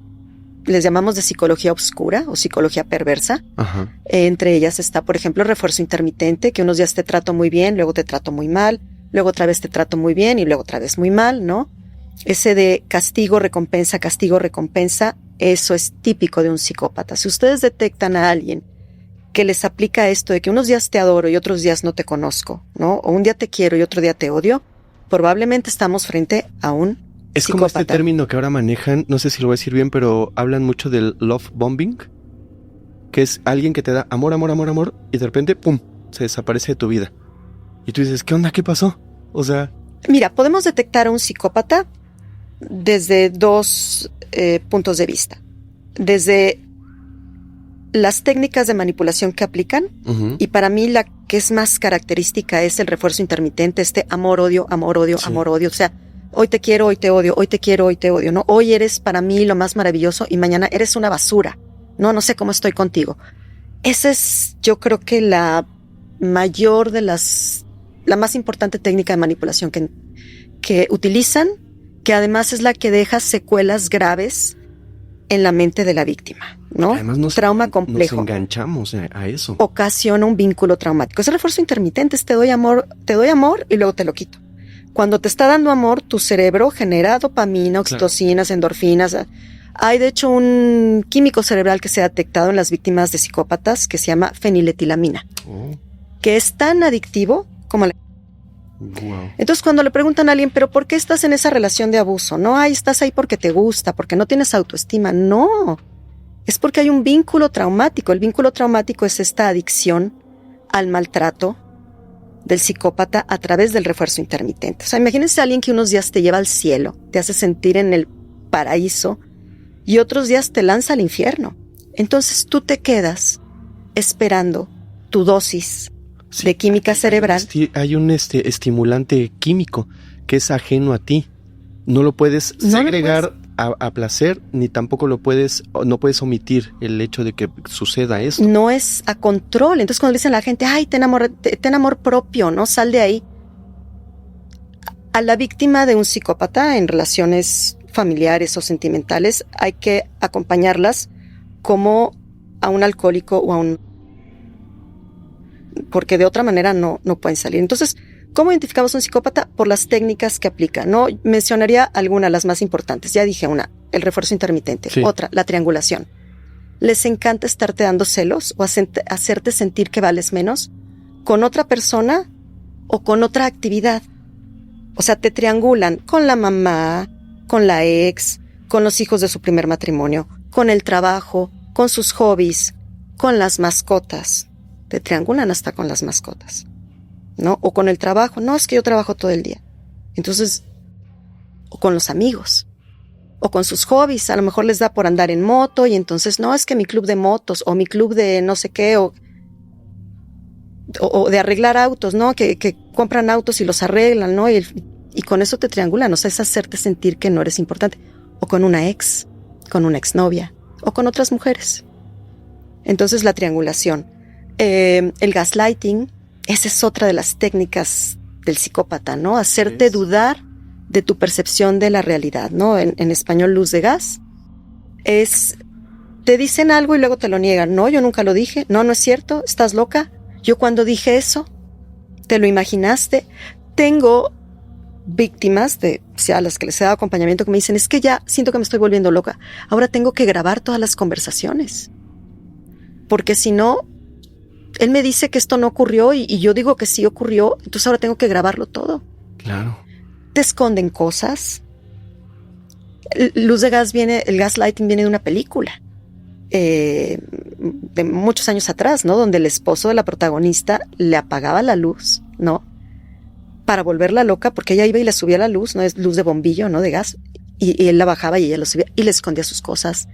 les llamamos de psicología oscura o psicología perversa. Ajá. Entre ellas está, por ejemplo, el refuerzo intermitente, que unos días te trato muy bien, luego te trato muy mal, luego otra vez te trato muy bien y luego otra vez muy mal, ¿no? Ese de castigo, recompensa, eso es típico de un psicópata. Si ustedes detectan a alguien que les aplica esto de que unos días te adoro y otros días no te conozco, ¿no? O un día te quiero y otro día te odio, probablemente estamos frente a un es psicópata. Como este término que ahora manejan, no sé si lo voy a decir bien, pero hablan mucho del love bombing, que es alguien que te da amor, amor, amor, amor, y de repente, ¡pum!, se desaparece de tu vida. Y tú dices, ¿qué onda? ¿Qué pasó? O sea... Mira, podemos detectar a un psicópata desde dos puntos de vista. Desde las técnicas de manipulación que aplican, y para mí la que es más característica es el refuerzo intermitente, este amor-odio, amor-odio, sí. Amor-odio. O sea, hoy te quiero, hoy te odio, hoy te quiero, hoy te odio, ¿no? Hoy eres para mí lo más maravilloso y mañana eres una basura. No sé cómo estoy contigo. Esa es, yo creo que la mayor de la más importante técnica de manipulación que utilizan, que además es la que deja secuelas graves en la mente de la víctima, ¿no? Además trauma complejo. Nos enganchamos a eso. Ocasiona un vínculo traumático. Es el refuerzo intermitente, te doy amor y luego te lo quito. Cuando te está dando amor, tu cerebro genera dopamina, oxitocinas, claro, endorfinas. Hay de hecho un químico cerebral que se ha detectado en las víctimas de psicópatas que se llama feniletilamina, que es tan adictivo como la... Wow. Entonces cuando le preguntan a alguien, ¿pero por qué estás en esa relación de abuso? No, estás ahí porque te gusta, porque no tienes autoestima. No, es porque hay un vínculo traumático. El vínculo traumático es esta adicción al maltrato del psicópata a través del refuerzo intermitente. O sea, imagínense a alguien que unos días te lleva al cielo, te hace sentir en el paraíso y otros días te lanza al infierno. Entonces tú te quedas esperando tu dosis de química cerebral. Hay un estimulante químico que es ajeno a ti. No lo puedes segregar a placer, ni tampoco no puedes omitir el hecho de que suceda esto. No es a control. Entonces cuando dicen a la gente, ay, ten amor propio, ¿no? Sal de ahí. A la víctima de un psicópata en relaciones familiares o sentimentales hay que acompañarlas como a un alcohólico o a un... porque de otra manera no pueden salir. Entonces, ¿cómo identificamos a un psicópata? Por las técnicas que aplica, ¿no? Mencionaría algunas, las más importantes. Ya dije una, el refuerzo intermitente. Sí. Otra, la triangulación. ¿Les encanta estarte dando celos o hacerte sentir que vales menos con otra persona o con otra actividad? O sea, te triangulan con la mamá, con la ex, con los hijos de su primer matrimonio, con el trabajo, con sus hobbies, con las mascotas. Te triangulan hasta con las mascotas, ¿no? O con el trabajo. No, es que yo trabajo todo el día. Entonces, o con los amigos, o con sus hobbies. A lo mejor les da por andar en moto y entonces, no, es que mi club de motos, o mi club de no sé qué, o de arreglar autos, ¿no? Que compran autos y los arreglan, ¿no? Y con eso te triangulan. O sea, es hacerte sentir que no eres importante. O con una ex, con una exnovia, o con otras mujeres. Entonces, la triangulación. El gaslighting, esa es otra de las técnicas del psicópata, ¿no? Hacerte dudar de tu percepción de la realidad, ¿no? En español, luz de gas. Te dicen algo y luego te lo niegan. No, yo nunca lo dije. No, no es cierto. ¿Estás loca? Yo cuando dije eso, ¿te lo imaginaste? Tengo víctimas a las que les he dado acompañamiento que me dicen, es que ya siento que me estoy volviendo loca. Ahora tengo que grabar todas las conversaciones. Porque si no, él me dice que esto no ocurrió y yo digo que sí ocurrió, entonces ahora tengo que grabarlo todo. Claro. Te esconden cosas. Luz de gas el gaslighting viene de una película. De muchos años atrás, ¿no? Donde el esposo de la protagonista le apagaba la luz, ¿no? Para volverla loca, porque ella iba y le subía la luz, ¿no? Es luz de bombillo, ¿no? De gas. Y él la bajaba y ella lo subía y le escondía sus cosas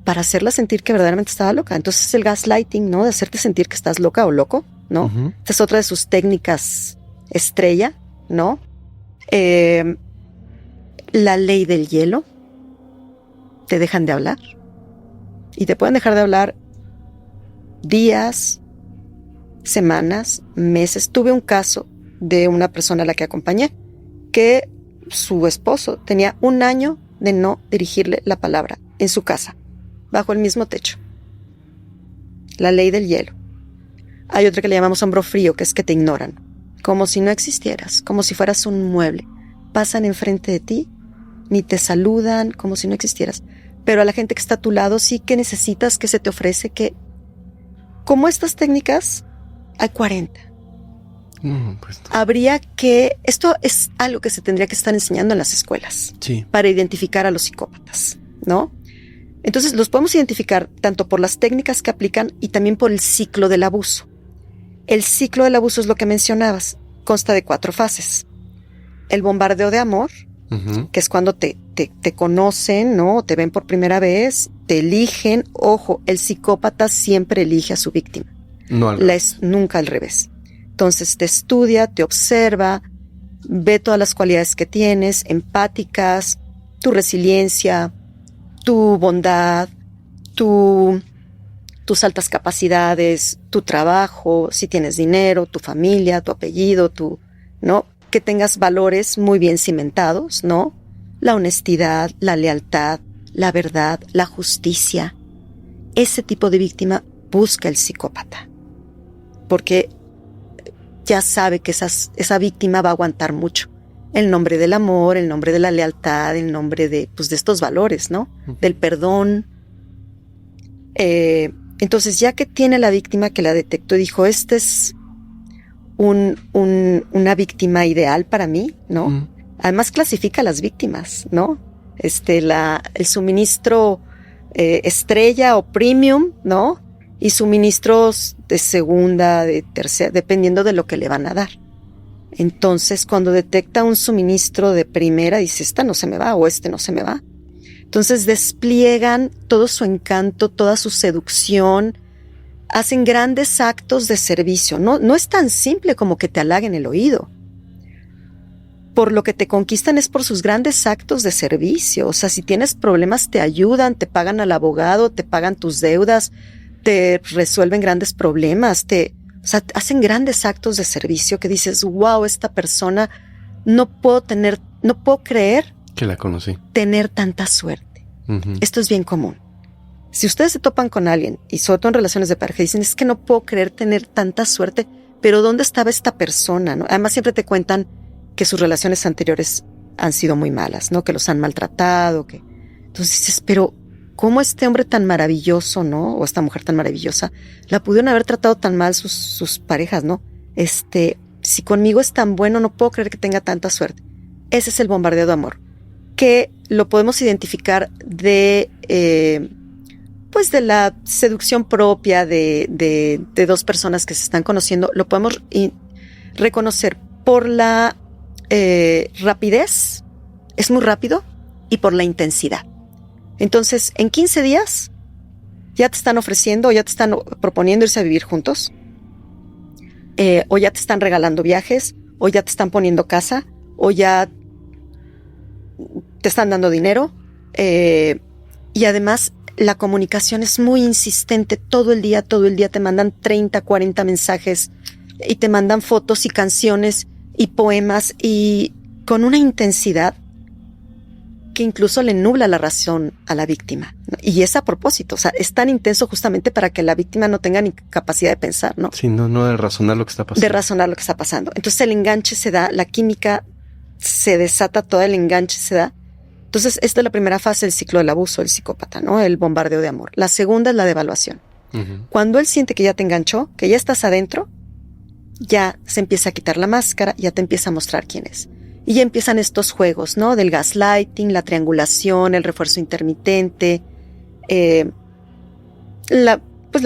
para hacerla sentir que verdaderamente estaba loca. Entonces el gaslighting, ¿no? De hacerte sentir que estás loca o loco, ¿no? Uh-huh. Esta es otra de sus técnicas estrella, ¿no? La ley del hielo. Te dejan de hablar. Y te pueden dejar de hablar días, semanas, meses. Tuve un caso de una persona a la que acompañé que su esposo tenía 1 año de no dirigirle la palabra en su casa, bajo el mismo techo. La ley del hielo. Hay otra que le llamamos hombro frío, que es que te ignoran, como si no existieras, como si fueras un mueble. Pasan enfrente de ti, ni te saludan, como si no existieras. Pero a la gente que está a tu lado sí que necesitas, que se te ofrece, que... Como estas técnicas, hay 40. Pues no. Habría que... Esto es algo que se tendría que estar enseñando en las escuelas. Sí. Para identificar a los psicópatas, ¿no? Entonces los podemos identificar tanto por las técnicas que aplican y también por el ciclo del abuso. El ciclo del abuso es lo que mencionabas. Consta de 4 fases. El bombardeo de amor, uh-huh, que es cuando te conocen, ¿no? Te ven por primera vez, te eligen. Ojo, el psicópata siempre elige a su víctima. No al revés. Nunca al revés. Entonces te estudia, te observa, ve todas las cualidades que tienes, empáticas, tu resiliencia, tu bondad, tus altas capacidades, tu trabajo, si tienes dinero, tu familia, tu apellido, ¿no? Que tengas valores muy bien cimentados, ¿no? La honestidad, la lealtad, la verdad, la justicia. Ese tipo de víctima busca el psicópata. Porque ya sabe que esa víctima va a aguantar mucho. El nombre del amor, el nombre de la lealtad, el nombre de estos valores, ¿no? Del perdón. Entonces, ya que tiene la víctima que la detectó y dijo, este es una víctima ideal para mí, ¿no? Además clasifica a las víctimas, ¿no? El suministro estrella o premium, ¿no? Y suministros de segunda, de tercera, dependiendo de lo que le van a dar. Entonces, cuando detecta un suministro de primera, dice, esta no se me va o este no se me va. Entonces, despliegan todo su encanto, toda su seducción, hacen grandes actos de servicio. No es tan simple como que te halaguen el oído. por lo que te conquistan es por sus grandes actos de servicio. O sea, si tienes problemas te ayudan, te pagan al abogado, te pagan tus deudas, te resuelven grandes problemas, o sea, hacen grandes actos de servicio que dices, wow, esta persona no puedo creer que la conocí. Tener tanta suerte. Uh-huh. Esto es bien común. Si ustedes se topan con alguien, y sobre todo en relaciones de pareja, dicen, es que no puedo creer tener tanta suerte, pero ¿dónde estaba esta persona? ¿No? Además siempre te cuentan que sus relaciones anteriores han sido muy malas, ¿no? Que los han maltratado, que... Entonces dices, pero ¿cómo este hombre tan maravilloso, ¿no? O esta mujer tan maravillosa, la pudieron haber tratado tan mal sus parejas, ¿no? Si conmigo es tan bueno, no puedo creer que tenga tanta suerte. Ese es el bombardeo de amor, que lo podemos identificar de la seducción propia de dos personas que se están conociendo. Lo podemos reconocer por la rapidez, es muy rápido, y por la intensidad. Entonces, en 15 días ya te están ofreciendo, o ya te están proponiendo irse a vivir juntos, o ya te están regalando viajes, o ya te están poniendo casa, o ya te están dando dinero, y además la comunicación es muy insistente todo el día te mandan 30, 40 mensajes y te mandan fotos y canciones y poemas y con una intensidad que incluso le nubla la razón a la víctima, ¿no? Y es a propósito, o sea, es tan intenso justamente para que la víctima no tenga ni capacidad de pensar, ¿no? Sí, no de razonar lo que está pasando. De razonar lo que está pasando. Entonces el enganche se da, la química se desata, todo el enganche se da. Entonces esta es la primera fase del ciclo del abuso del psicópata, ¿no? El bombardeo de amor. La segunda es la devaluación. Uh-huh. Cuando él siente que ya te enganchó, que ya estás adentro, ya se empieza a quitar la máscara, ya te empieza a mostrar quién es. Y ya empiezan estos juegos, ¿no? Del gaslighting, la triangulación, el refuerzo intermitente, la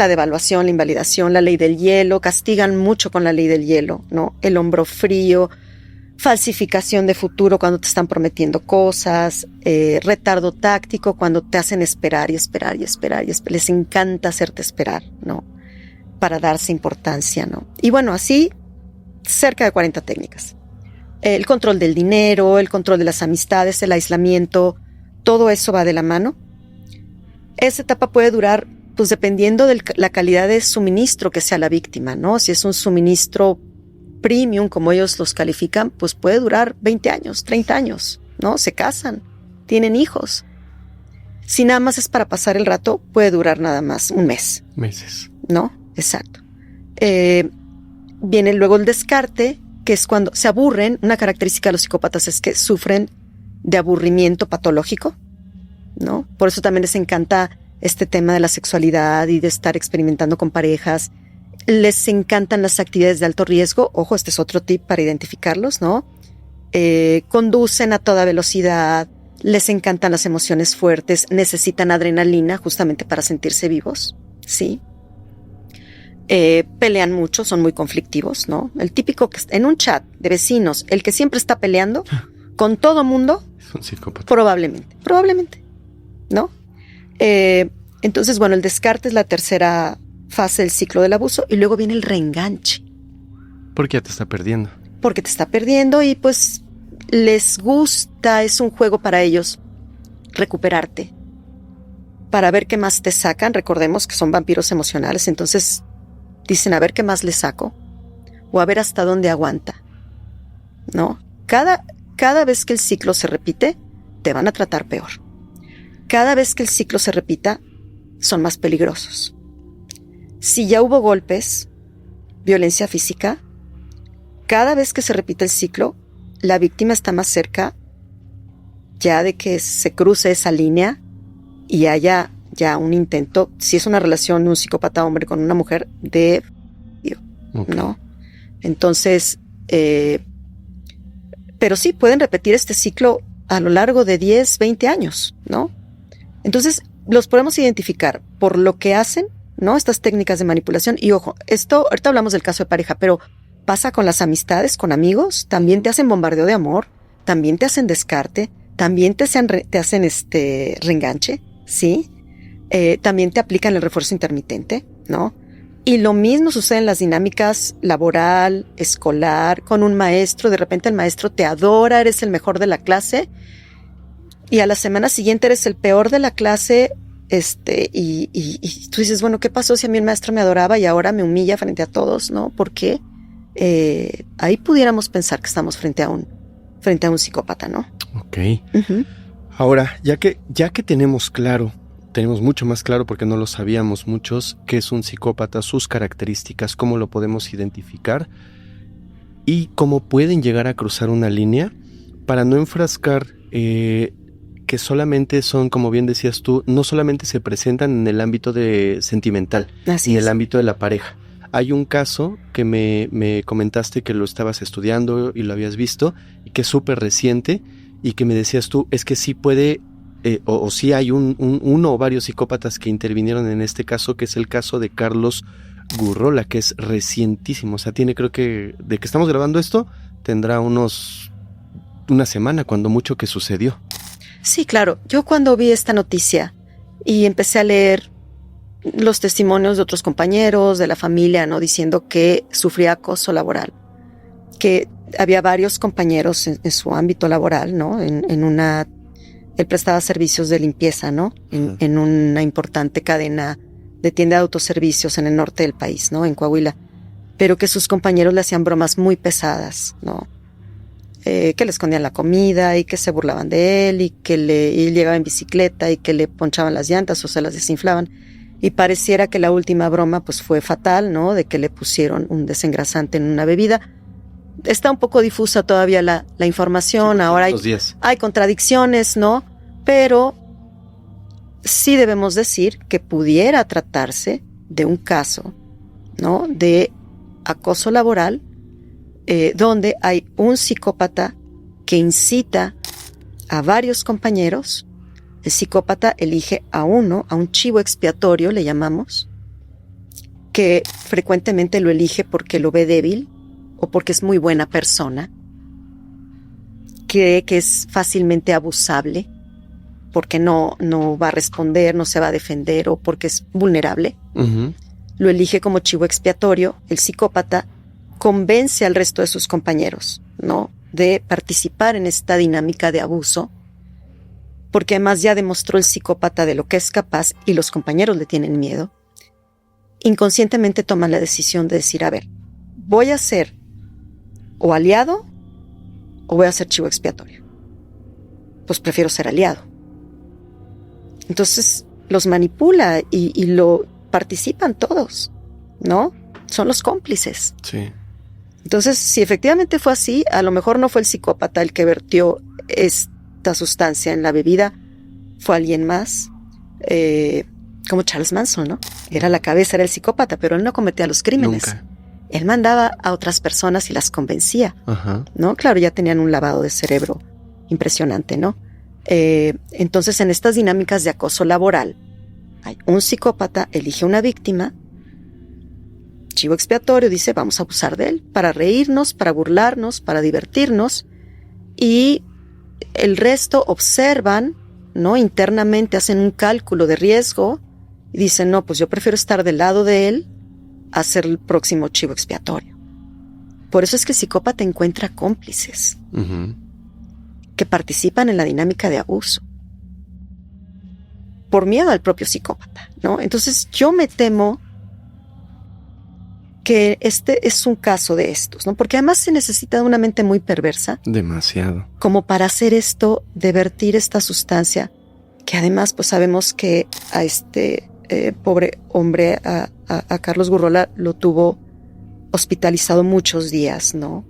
devaluación, la invalidación, la ley del hielo, castigan mucho con la ley del hielo, ¿no? El hombro frío, falsificación de futuro cuando te están prometiendo cosas, retardo táctico cuando te hacen esperar y esperar y esperar y esperar. Les encanta hacerte esperar, ¿no? Para darse importancia, ¿no? Y bueno, así, cerca de 40 técnicas. El control del dinero, el control de las amistades, el aislamiento, todo eso va de la mano. Esa etapa puede durar, pues dependiendo de la calidad de suministro que sea la víctima, ¿no? Si es un suministro premium, como ellos los califican, pues puede durar 20 años, 30 años, ¿no? Se casan, tienen hijos. Si nada más es para pasar el rato, puede durar nada más un mes. Meses. ¿No? Exacto. Viene luego el descarte, que es cuando se aburren. Una característica de los psicópatas es que sufren de aburrimiento patológico, ¿no? Por eso también les encanta este tema de la sexualidad y de estar experimentando con parejas. Les encantan las actividades de alto riesgo. Ojo, este es otro tip para identificarlos, ¿no? Conducen a toda velocidad, les encantan las emociones fuertes, necesitan adrenalina justamente para sentirse vivos, ¿sí? Pelean mucho, son muy conflictivos, ¿no? El típico que en un chat de vecinos, el que siempre está peleando con todo mundo, es un psicópata. Probablemente, ¿no? Entonces, bueno, el descarte es la tercera fase del ciclo del abuso y luego viene el reenganche. Porque ya te está perdiendo. Porque te está perdiendo y pues les gusta, es un juego para ellos recuperarte, para ver qué más te sacan. Recordemos que son vampiros emocionales, entonces dicen a ver qué más le saco o a ver hasta dónde aguanta, ¿no? Cada vez que el ciclo se repite, te van a tratar peor. Cada vez que el ciclo se repita, son más peligrosos. Si ya hubo golpes, violencia física, cada vez que se repite el ciclo, la víctima está más cerca ya de que se cruce esa línea y haya ya un intento, si es una relación de un psicópata hombre con una mujer, de okay. ¿No? Entonces, pero sí, pueden repetir este ciclo a lo largo de 10, 20 años, ¿no? Entonces, los podemos identificar por lo que hacen, ¿no? Estas técnicas de manipulación. Y ojo, ahorita hablamos del caso de pareja, pero pasa con las amistades, con amigos, también te hacen bombardeo de amor, también te hacen descarte, también te hacen reenganche, ¿sí? También te aplican el refuerzo intermitente, ¿no? Y lo mismo sucede en las dinámicas laboral, escolar, con un maestro. De repente el maestro te adora, eres el mejor de la clase. Y a la semana siguiente eres el peor de la clase. Y tú dices, bueno, ¿qué pasó si a mí el maestro me adoraba y ahora me humilla frente a todos? ¿No? ¿Por qué? Ahí pudiéramos pensar que estamos frente a un psicópata, ¿no? Ok. Uh-huh. Ahora, ya que tenemos mucho más claro porque no lo sabíamos muchos, qué es un psicópata, sus características, cómo lo podemos identificar y cómo pueden llegar a cruzar una línea para no enfrascar que solamente son, como bien decías tú, no solamente se presentan en el ámbito sentimental, en el ámbito de la pareja. Hay un caso que me comentaste que lo estabas estudiando y lo habías visto y que es súper reciente y que me decías tú, es que sí puede... o sí hay uno o varios psicópatas que intervinieron en este caso, que es el caso de Carlos Gurrola, que es recientísimo. O sea, creo que de que estamos grabando esto, tendrá una semana, cuando mucho, que sucedió. Sí, claro. Yo cuando vi esta noticia y empecé a leer los testimonios de otros compañeros, de la familia, ¿no? Diciendo que sufría acoso laboral, que había varios compañeros en su ámbito laboral, ¿no? Él prestaba servicios de limpieza, ¿no? En una importante cadena de tienda de autoservicios en el norte del país, ¿no? En Coahuila. Pero que sus compañeros le hacían bromas muy pesadas, ¿no? Que le escondían la comida y que se burlaban de él y que él llegaba en bicicleta y que le ponchaban las llantas o se las desinflaban. Y pareciera que la última broma pues fue fatal, ¿no? De que le pusieron un desengrasante en una bebida. Está un poco difusa todavía la información. Sí, ahora hay contradicciones, ¿no? Pero sí debemos decir que pudiera tratarse de un caso, ¿no? De acoso laboral, donde hay un psicópata que incita a varios compañeros. El psicópata elige a uno, a un chivo expiatorio, le llamamos, que frecuentemente lo elige porque lo ve débil o porque es muy buena persona, cree que es fácilmente abusable, porque no va a responder, no se va a defender o porque es vulnerable. Uh-huh. Lo elige como chivo expiatorio. El psicópata convence al resto de sus compañeros, ¿no? De participar en esta dinámica de abuso, porque además ya demostró el psicópata de lo que es capaz y los compañeros le tienen miedo. Inconscientemente toman la decisión de decir, a ver, voy a ser o aliado o voy a ser chivo expiatorio. Pues prefiero ser aliado. Entonces los manipula y lo participan todos, ¿no? Son los cómplices. Sí. Entonces, si efectivamente fue así, a lo mejor no fue el psicópata el que vertió esta sustancia en la bebida, fue alguien más, como Charles Manson, ¿no? Era la cabeza, era el psicópata, pero él no cometía los crímenes. Nunca. Él mandaba a otras personas y las convencía, uh-huh. ¿No? Claro, ya tenían un lavado de cerebro impresionante, ¿no? Entonces, en estas dinámicas de acoso laboral, hay un psicópata, elige una víctima, chivo expiatorio, dice, vamos a abusar de él para reírnos, para burlarnos, para divertirnos, y el resto observan, ¿no? Internamente hacen un cálculo de riesgo y dicen, no, pues yo prefiero estar del lado de él a ser el próximo chivo expiatorio. Por eso es que el psicópata encuentra cómplices, uh-huh. que participan en la dinámica de abuso por miedo al propio psicópata, ¿no? Entonces yo me temo que este es un caso de estos, ¿no? Porque además se necesita de una mente muy perversa. Demasiado. Como para hacer esto, de vertir esta sustancia, que además pues sabemos que a este pobre hombre, a Carlos Gurrola, lo tuvo hospitalizado muchos días, ¿no?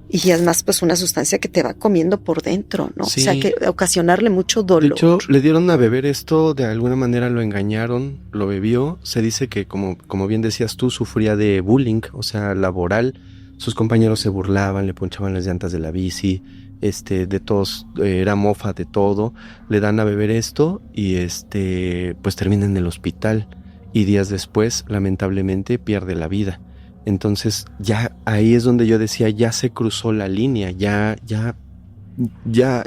Y además pues una sustancia que te va comiendo por dentro, ¿no? Sí. O sea, que ocasionarle mucho dolor. De hecho, le dieron a beber esto, de alguna manera lo engañaron, lo bebió. Se dice que, como bien decías tú, sufría de bullying, o sea, laboral. Sus compañeros se burlaban, le ponchaban las llantas de la bici, de todos, era mofa de todo. Le dan a beber esto y pues termina en el hospital. Y días después, lamentablemente, pierde la vida. Entonces ya ahí es donde yo decía, ya se cruzó la línea, ya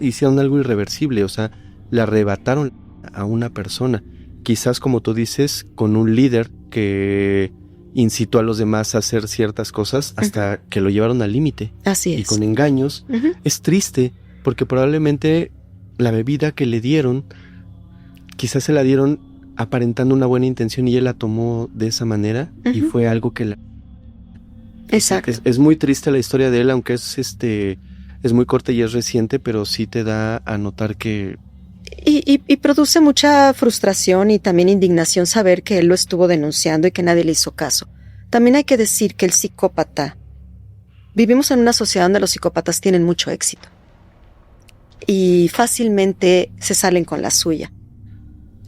hicieron algo irreversible, o sea, le arrebataron a una persona, quizás como tú dices, con un líder que incitó a los demás a hacer ciertas cosas hasta que lo llevaron al límite. Así es. Y con engaños. Es triste porque probablemente la bebida que le dieron, quizás se la dieron aparentando una buena intención y él la tomó de esa manera y fue algo que la... Exacto. Es muy triste la historia de él, aunque es muy corta y es reciente, pero sí te da a notar que... Y produce mucha frustración y también indignación saber que él lo estuvo denunciando y que nadie le hizo caso. También hay que decir que el psicópata... Vivimos en una sociedad donde los psicópatas tienen mucho éxito y fácilmente se salen con la suya.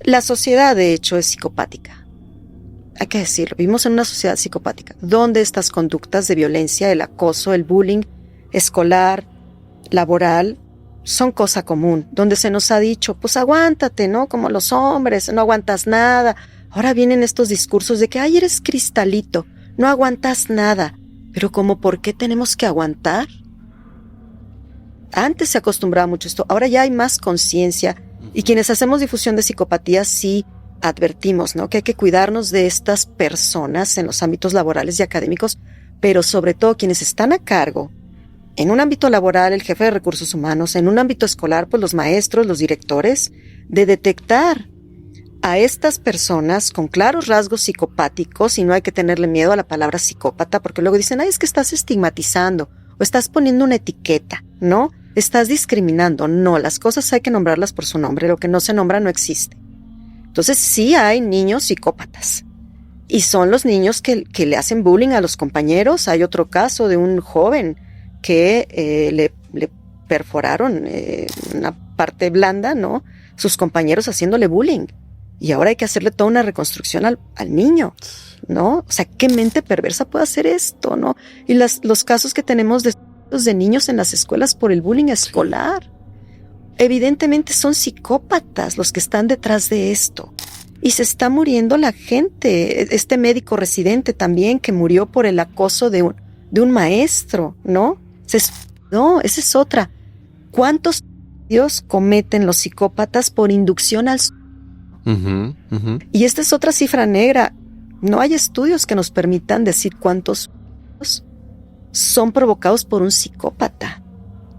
La sociedad, de hecho, es psicopática. Hay que decirlo, vivimos en una sociedad psicopática, donde estas conductas de violencia, el acoso, el bullying escolar, laboral, son cosa común, donde se nos ha dicho, pues aguántate, ¿no? Como los hombres, no aguantas nada. Ahora vienen estos discursos de que, ay, eres cristalito, no aguantas nada. Pero como, ¿por qué tenemos que aguantar? Antes se acostumbraba mucho esto, ahora ya hay más conciencia y quienes hacemos difusión de psicopatía sí advertimos, ¿no? Que hay que cuidarnos de estas personas en los ámbitos laborales y académicos, pero sobre todo quienes están a cargo. En un ámbito laboral, el jefe de recursos humanos, en un ámbito escolar, pues los maestros, los directores, de detectar a estas personas con claros rasgos psicopáticos, y no hay que tenerle miedo a la palabra psicópata, porque luego dicen, ay, es que estás estigmatizando, o estás poniendo una etiqueta, ¿no? Estás discriminando. No, las cosas hay que nombrarlas por su nombre, lo que no se nombra no existe. Entonces sí hay niños psicópatas, y son los niños que le hacen bullying a los compañeros. Hay otro caso de un joven que le perforaron una parte blanda, ¿no? Sus compañeros haciéndole bullying. Y ahora hay que hacerle toda una reconstrucción al niño, ¿no? O sea, ¿qué mente perversa puede hacer esto, no? Y los casos que tenemos de niños en las escuelas por el bullying escolar. Evidentemente son psicópatas los que están detrás de esto. Y se está muriendo la gente. Este médico residente también que murió por el acoso de un maestro, ¿no? No, esa es otra. ¿Cuántos suicidios cometen los psicópatas por inducción al suicidio? Y esta es otra cifra negra. No hay estudios que nos permitan decir cuántos suicidios son provocados por un psicópata.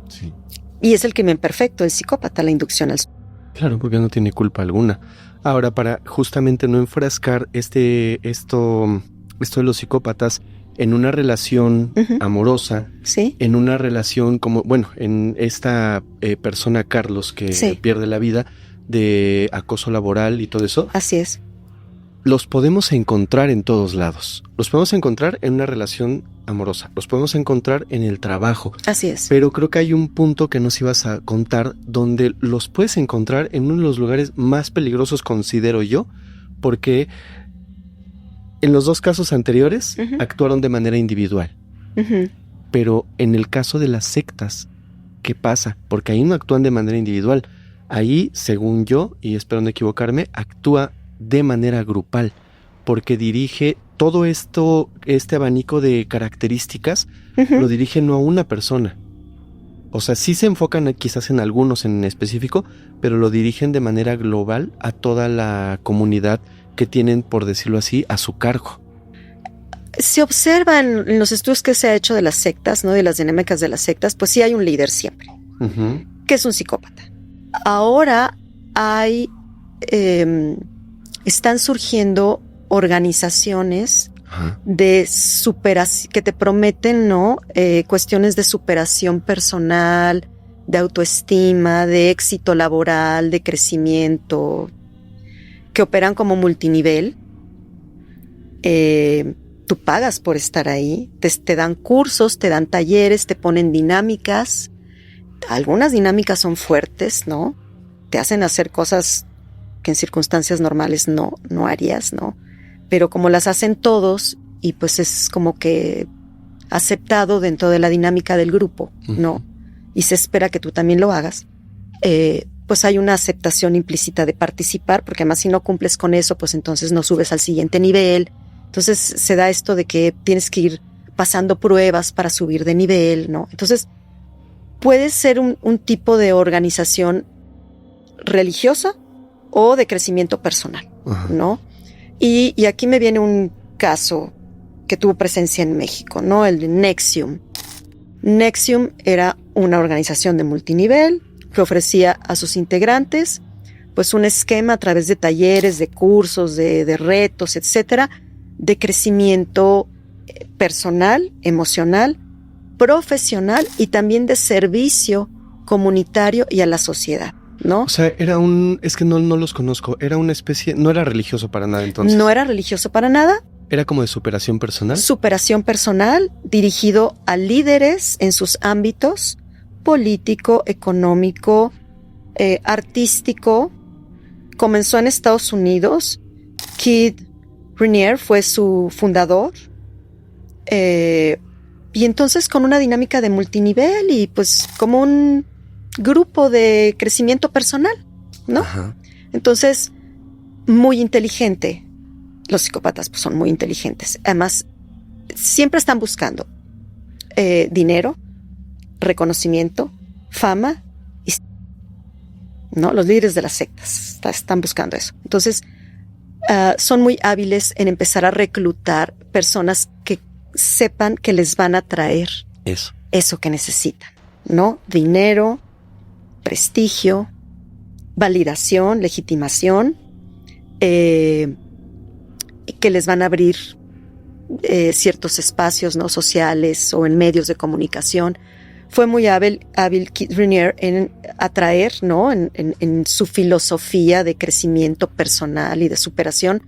Sí. Y es el crimen perfecto, el psicópata, la inducción al suicidio. Claro, porque no tiene culpa alguna. Ahora, para justamente no enfrascar esto de los psicópatas en una relación amorosa, ¿sí? En una relación como, bueno, en esta persona Carlos que sí. pierde la vida de acoso laboral y todo eso. Así es. Los podemos encontrar en todos lados. Los podemos encontrar en una relación amorosa. Los podemos encontrar en el trabajo. Así es. Pero creo que hay un punto que nos ibas a contar donde los puedes encontrar en uno de los lugares más peligrosos, considero yo, porque en los dos casos anteriores actuaron de manera individual. Pero en el caso de las sectas, ¿qué pasa? Porque ahí no actúan de manera individual. Ahí, según yo, y espero no equivocarme, actúa de manera grupal, porque dirige todo este abanico de características, lo dirige no a una persona. O sea, sí se enfocan quizás en algunos en específico, pero lo dirigen de manera global a toda la comunidad que tienen, por decirlo así, a su cargo. Se observa en los estudios que se ha hecho de las sectas, ¿no? De las dinámicas de las sectas, pues sí hay un líder siempre, que es un psicópata. Ahora están surgiendo organizaciones de superación que te prometen, ¿no? Cuestiones de superación personal, de autoestima, de éxito laboral, de crecimiento, que operan como multinivel. Tú pagas por estar ahí, te dan cursos, te dan talleres, te ponen dinámicas. Algunas dinámicas son fuertes, ¿no? Te hacen hacer cosas que en circunstancias normales no harías, ¿no? Pero como las hacen todos, y pues es como que aceptado dentro de la dinámica del grupo, ¿no? Y se espera que tú también lo hagas, pues hay una aceptación implícita de participar, porque además si no cumples con eso, pues entonces no subes al siguiente nivel. Entonces se da esto de que tienes que ir pasando pruebas para subir de nivel, ¿no? Entonces puede ser un tipo de organización religiosa o de crecimiento personal, ¿no? Y aquí me viene un caso que tuvo presencia en México, ¿no? El de NXIVM. NXIVM era una organización de multinivel que ofrecía a sus integrantes pues un esquema a través de talleres, de cursos, de retos, etcétera, de crecimiento personal, emocional, profesional y también de servicio comunitario y a la sociedad, ¿no? O sea, es que no los conozco, era una especie, no era religioso para nada entonces. No era religioso para nada. ¿Era como de superación personal? Superación personal, dirigido a líderes en sus ámbitos político, económico, artístico. Comenzó en Estados Unidos. Keith Raniere fue su fundador. Y entonces con una dinámica de multinivel y pues como un grupo de crecimiento personal, ¿no? Ajá. Entonces, muy inteligente. Los psicópatas pues, son muy inteligentes. Además, siempre están buscando dinero, reconocimiento, fama, y, ¿no? Los líderes de las sectas están buscando eso. Entonces, son muy hábiles en empezar a reclutar personas que sepan que les van a traer eso que necesitan, ¿no? Dinero, prestigio, validación, legitimación, que les van a abrir ciertos espacios, ¿no? Sociales o en medios de comunicación. Fue muy hábil Keith Raniere en atraer, ¿no? En su filosofía de crecimiento personal y de superación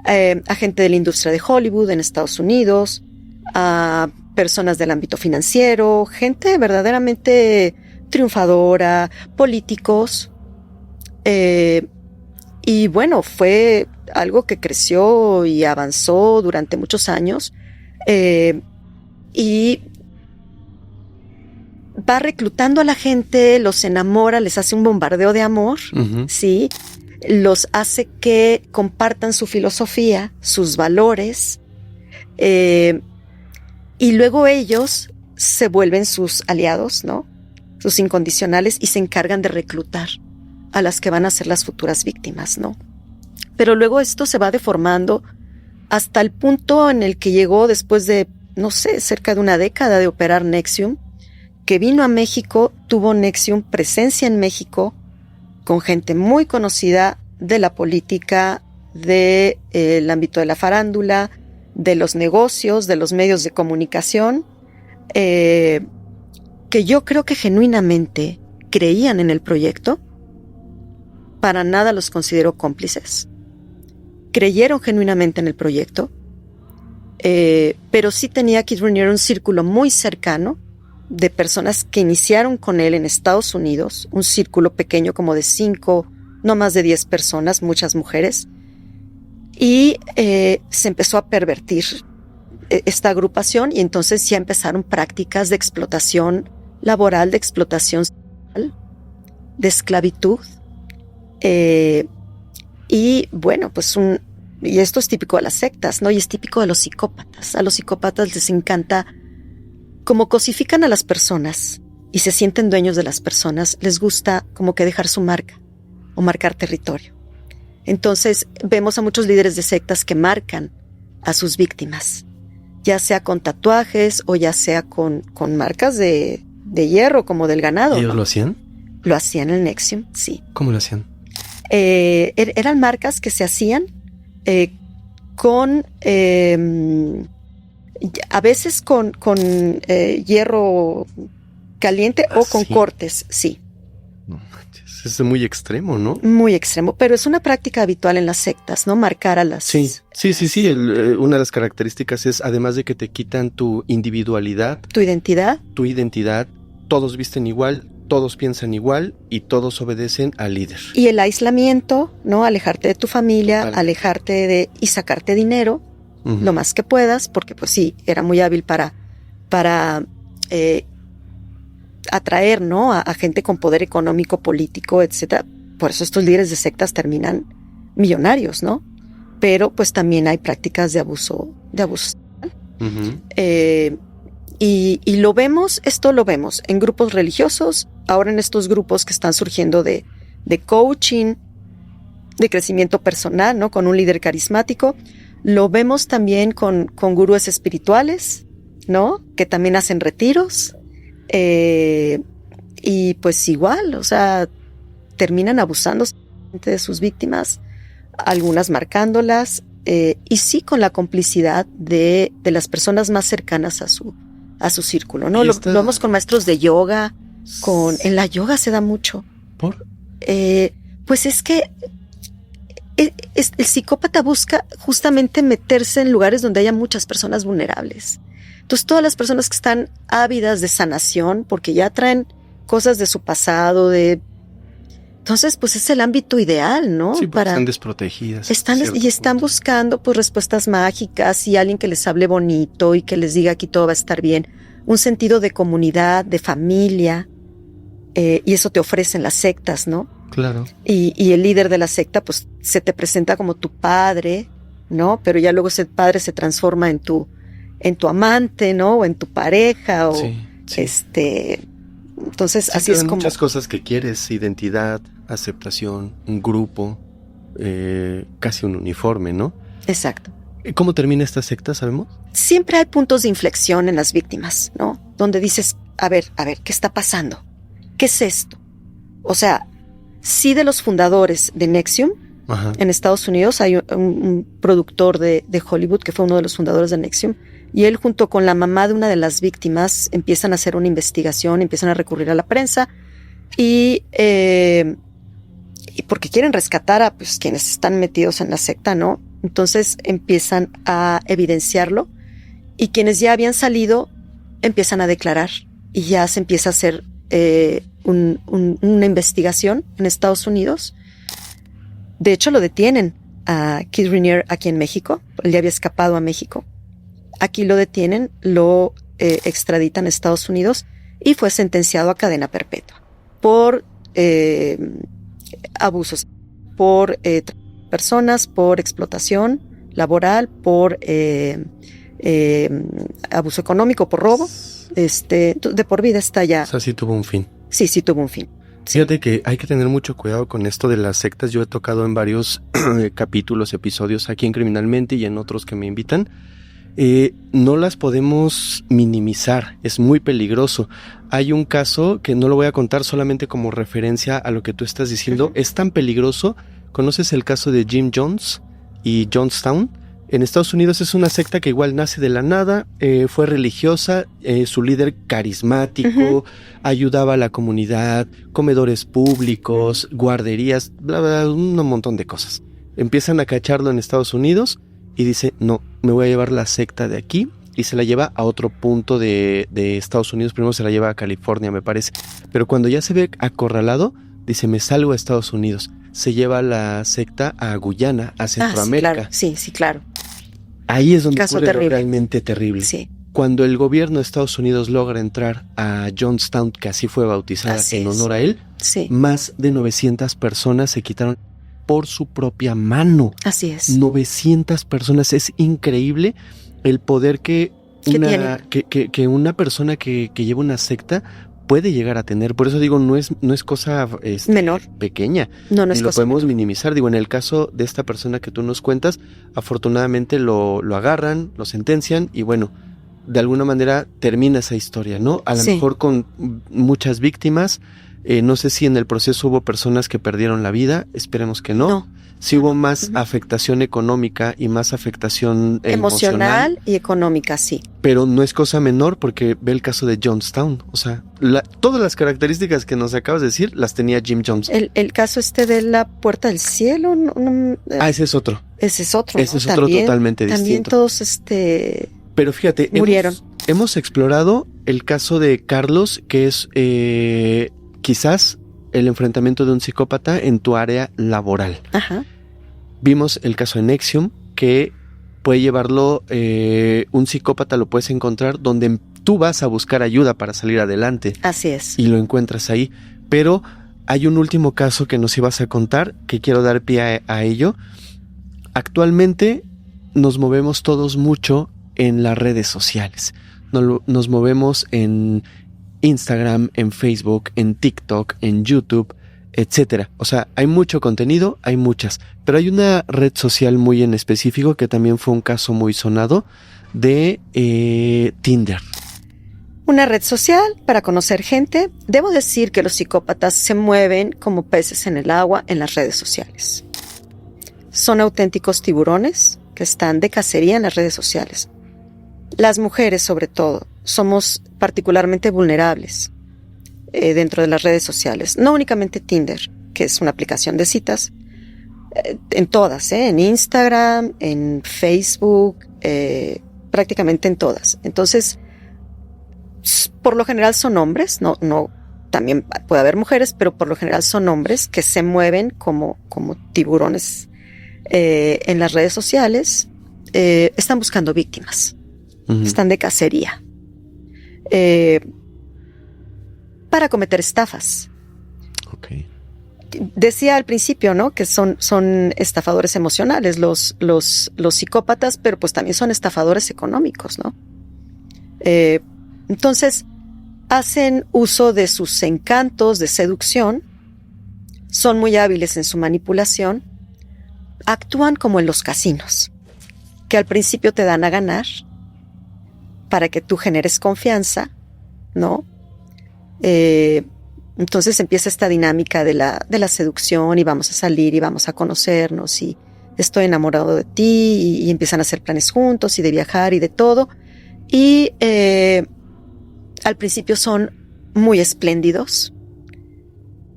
a gente de la industria de Hollywood en Estados Unidos, a personas del ámbito financiero, gente verdaderamente triunfadora, políticos. Y bueno, fue algo que creció y avanzó durante muchos años y va reclutando a la gente, los enamora, les hace un bombardeo de amor, ¿sí? Los hace que compartan su filosofía, sus valores, y luego ellos se vuelven sus aliados, ¿no? Sus incondicionales y se encargan de reclutar a las que van a ser las futuras víctimas, ¿no? Pero luego esto se va deformando hasta el punto en el que llegó después de, no sé, cerca de una década de operar NXIVM, que vino a México, tuvo NXIVM presencia en México con gente muy conocida de la política, del ámbito de la farándula, de los negocios, de los medios de comunicación, que yo creo que genuinamente creían en el proyecto. Para nada los considero cómplices. Creyeron genuinamente en el proyecto, pero sí tenía Keith Raniere un círculo muy cercano de personas que iniciaron con él en Estados Unidos, un círculo pequeño como de 5, no más de 10 personas, muchas mujeres, y se empezó a pervertir esta agrupación y entonces ya empezaron prácticas de explotación laboral, de explotación sexual, de esclavitud, y bueno, pues y esto es típico de las sectas, ¿no? Y es típico de los psicópatas. A los psicópatas les encanta, como cosifican a las personas y se sienten dueños de las personas, les gusta como que dejar su marca o marcar territorio. Entonces vemos a muchos líderes de sectas que marcan a sus víctimas, ya sea con tatuajes o ya sea con marcas de hierro como del ganado. ¿Ellos ¿no? lo hacían? Lo hacían en NXIVM, sí. ¿Cómo lo hacían? Eran marcas que se hacían con a veces con hierro caliente o con cortes, sí. No manches, es muy extremo, ¿no? Muy extremo, pero es una práctica habitual en las sectas, ¿no? Marcar a las... Sí. Una de las características es, además de que te quitan tu individualidad, tu identidad, todos visten igual, todos piensan igual y todos obedecen al líder. Y el aislamiento, ¿no? Alejarte de tu familia, alejarte y sacarte dinero lo más que puedas, porque pues sí, era muy hábil para atraer, ¿no? A gente con poder económico, político, etcétera. Por eso estos líderes de sectas terminan millonarios, ¿no? Pero pues también hay prácticas de abuso. Y lo vemos en grupos religiosos, ahora en estos grupos que están surgiendo de coaching, de crecimiento personal, ¿no? Con un líder carismático. Lo vemos también con gurúes espirituales, ¿no? Que también hacen retiros. Y pues igual, o sea, terminan abusando de sus víctimas, algunas marcándolas, y sí con la complicidad de las personas más cercanas a su círculo, ¿no? Lo vemos con maestros de yoga, en la yoga se da mucho. ¿Por? Pues es que el psicópata busca justamente meterse en lugares donde haya muchas personas vulnerables. Entonces, todas las personas que están ávidas de sanación, porque ya traen cosas de su pasado, entonces, pues es el ámbito ideal, ¿no? Sí, están desprotegidas. Están buscando pues respuestas mágicas y alguien que les hable bonito y que les diga aquí todo va a estar bien. Un sentido de comunidad, de familia, y eso te ofrecen las sectas, ¿no? Claro. Y el líder de la secta, pues, se te presenta como tu padre, ¿no? Pero ya luego ese padre se transforma en tu amante, ¿no? O en tu pareja, o entonces, sí, así es como... muchas cosas que quieres, identidad, aceptación, un grupo, casi un uniforme, ¿no? Exacto. ¿Cómo termina esta secta, sabemos? Siempre hay puntos de inflexión en las víctimas, ¿no? Donde dices, a ver, ¿qué está pasando? ¿Qué es esto? O sea, sí, de los fundadores de NXIVM, ajá, en Estados Unidos hay un productor de Hollywood que fue uno de los fundadores de NXIVM, y él junto con la mamá de una de las víctimas empiezan a hacer una investigación, empiezan a recurrir a la prensa y porque quieren rescatar a pues, quienes están metidos en la secta, ¿no? Entonces empiezan a evidenciarlo y quienes ya habían salido empiezan a declarar y ya se empieza a hacer una investigación en Estados Unidos. De hecho, lo detienen a Keith Raniere aquí en México. Él ya había escapado a México. Aquí lo detienen, lo extraditan a Estados Unidos y fue sentenciado a cadena perpetua por abusos, por personas, por explotación laboral, por abuso económico, por robo. De por vida está ya. O sea, sí tuvo un fin. Sí tuvo un fin. Fíjate que hay que tener mucho cuidado con esto de las sectas. Yo he tocado en varios capítulos, episodios aquí en Criminalmente y en otros que me invitan. No las podemos minimizar, es muy peligroso. Hay un caso que no lo voy a contar solamente como referencia a lo que tú estás diciendo. Uh-huh. Es tan peligroso. ¿Conoces el caso de Jim Jones y Jonestown? En Estados Unidos es una secta que igual nace de la nada, fue religiosa, su líder carismático, uh-huh, ayudaba a la comunidad, comedores públicos, guarderías, bla, bla, un montón de cosas. Empiezan a cacharlo en Estados Unidos y dice, no, me voy a llevar la secta de aquí, y se la lleva a otro punto de Estados Unidos. Primero se la lleva a California, me parece, pero cuando ya se ve acorralado, dice, me salgo a Estados Unidos. Se lleva la secta a Guyana, a Centroamérica. Sí, claro. Ahí es donde ocurre lo realmente terrible. Sí. Cuando el gobierno de Estados Unidos logra entrar a Jonestown, que así fue bautizada en honor a él, sí, más de 900 personas se quitaron por su propia mano. Así es. 900 personas. Es increíble el poder que una persona que lleva una secta puede llegar a tener. Por eso digo, no es cosa menor, pequeña. No es lo cosa podemos menor. Minimizar. Digo, en el caso de esta persona que tú nos cuentas, afortunadamente lo agarran, lo sentencian y bueno, de alguna manera termina esa historia, ¿no? A lo mejor con muchas víctimas. No sé si en el proceso hubo personas que perdieron la vida, esperemos que no. Sí hubo más afectación económica y más afectación emocional y económica, sí. Pero no es cosa menor porque ve el caso de Jonestown. O sea, todas las características que nos acabas de decir las tenía Jim Jones. El caso de la Puerta del Cielo. Ese es otro. Ese es otro. Ese es otro totalmente distinto. También todos Pero fíjate, murieron. Hemos explorado el caso de Carlos, que es quizás el enfrentamiento de un psicópata en tu área laboral. Ajá. Vimos el caso de NXIVM, que puede llevarlo, un psicópata lo puedes encontrar donde tú vas a buscar ayuda para salir adelante. Así es. Y lo encuentras ahí. Pero hay un último caso que nos ibas a contar, que quiero dar pie a ello. Actualmente nos movemos todos mucho en las redes sociales. Nos movemos en Instagram, en Facebook, en TikTok, en YouTube, etcétera. O sea, hay mucho contenido, hay muchas. Pero hay una red social muy en específico que también fue un caso muy sonado de Tinder. Una red social para conocer gente. Debo decir que los psicópatas se mueven como peces en el agua en las redes sociales. Son auténticos tiburones que están de cacería en las redes sociales. Las mujeres, sobre todo, somos particularmente vulnerables dentro de las redes sociales. No únicamente Tinder, que es una aplicación de citas, en todas, en Instagram, en Facebook, prácticamente en todas. Entonces, por lo general son hombres, no, también puede haber mujeres, pero por lo general son hombres que se mueven como tiburones en las redes sociales, están buscando víctimas, están de cacería, para cometer estafas. Okay. Decía al principio, ¿no?, que son estafadores emocionales los psicópatas, pero pues también son estafadores económicos, ¿no? Entonces, hacen uso de sus encantos de seducción, son muy hábiles en su manipulación, actúan como en los casinos, que al principio te dan a ganar para que tú generes confianza, ¿no? Entonces empieza esta dinámica de la seducción y vamos a salir y vamos a conocernos y estoy enamorado de ti y empiezan a hacer planes juntos y de viajar y de todo. Y al principio son muy espléndidos,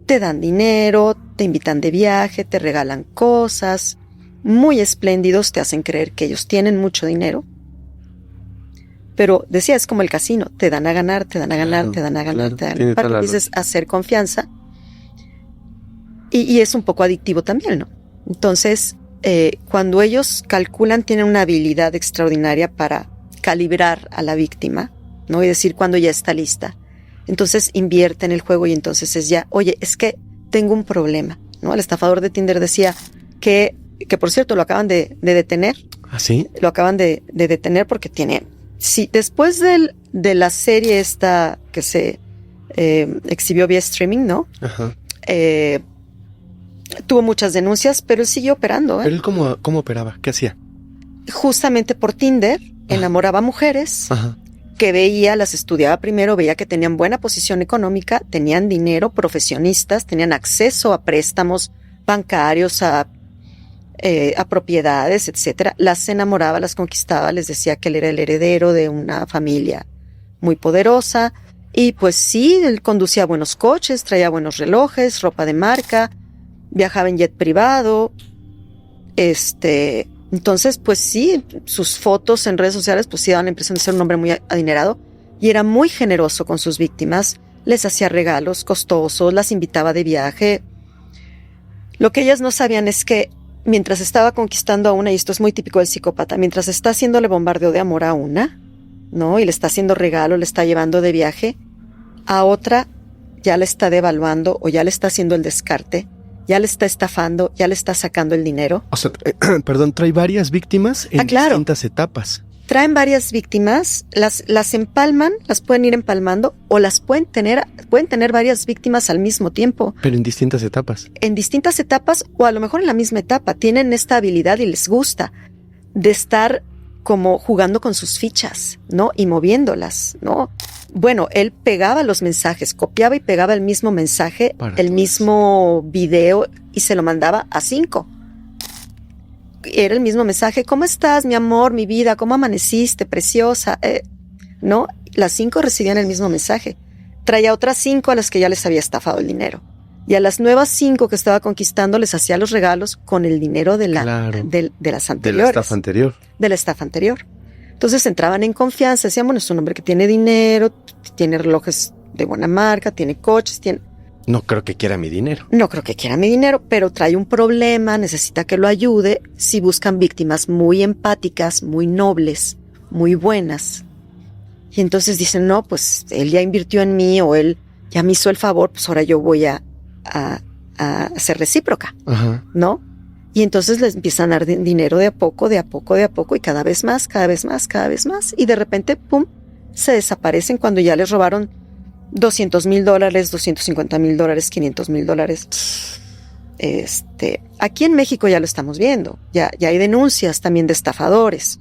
te dan dinero, te invitan de viaje, te regalan cosas, muy espléndidos, te hacen creer que ellos tienen mucho dinero. Pero decía, es como el casino, te dan a ganar, te dan a ganar, claro, te dan a ganar, claro, te dan a ganar, para que empieces a hacer confianza. Y es un poco adictivo también, ¿no? Entonces, cuando ellos calculan, tienen una habilidad extraordinaria para calibrar a la víctima, ¿no? Y decir cuando ya está lista. Entonces invierte en el juego y entonces es ya, oye, es que tengo un problema, ¿no? El estafador de Tinder decía que por cierto lo acaban de detener. ¿Ah, sí? Lo acaban de detener porque tiene... Sí, después de la serie esta que se exhibió vía streaming, ¿no? Ajá. Tuvo muchas denuncias, pero él siguió operando. ¿Pero él cómo operaba? ¿Qué hacía? Justamente por Tinder, enamoraba a mujeres. Ajá. Que veía, las estudiaba primero, veía que tenían buena posición económica, tenían dinero, profesionistas, tenían acceso a préstamos bancarios, a propiedades, etcétera. Las enamoraba, las conquistaba, les decía que él era el heredero de una familia muy poderosa y pues sí, él conducía buenos coches, traía buenos relojes, ropa de marca, viajaba en jet privado, entonces pues sí, sus fotos en redes sociales pues sí daban la impresión de ser un hombre muy adinerado y era muy generoso con sus víctimas, les hacía regalos costosos, las invitaba de viaje. Lo que ellas no sabían es que mientras estaba conquistando a una, y esto es muy típico del psicópata, mientras está haciéndole bombardeo de amor a una, ¿no? Y le está haciendo regalo, le está llevando de viaje, a otra ya le está devaluando o ya le está haciendo el descarte, ya le está estafando, ya le está sacando el dinero. O sea, perdón, trae varias víctimas en distintas etapas. Traen varias víctimas, las empalman, las pueden ir empalmando o las pueden tener varias víctimas al mismo tiempo. Pero en distintas etapas. En distintas etapas o a lo mejor en la misma etapa. Tienen esta habilidad y les gusta de estar como jugando con sus fichas, ¿no? Y moviéndolas, ¿no? Bueno, él pegaba los mensajes, copiaba y pegaba el mismo mensaje, el mismo video y se lo mandaba a 5. Era el mismo mensaje, ¿cómo estás, mi amor, mi vida? ¿Cómo amaneciste, preciosa? ¿No? Las 5 recibían el mismo mensaje. Traía otras 5 a las que ya les había estafado el dinero. Y a las nuevas 5 que estaba conquistando les hacía los regalos con el dinero de las anteriores. De la estafa anterior. De la estafa anterior. Entonces entraban en confianza, decían, bueno, es un hombre que tiene dinero, tiene relojes de buena marca, tiene coches, tiene... No creo que quiera mi dinero. No creo que quiera mi dinero, pero trae un problema, necesita que lo ayude. Si buscan víctimas muy empáticas, muy nobles, muy buenas. Y entonces dicen, no, pues él ya invirtió en mí o él ya me hizo el favor, pues ahora yo voy a ser recíproca, ajá, ¿no? Y entonces les empiezan a dar dinero de a poco y cada vez más. Y de repente, pum, se desaparecen cuando ya les robaron $200,000, $250,000, $500,000. Aquí en México ya lo estamos viendo. Ya hay denuncias también de estafadores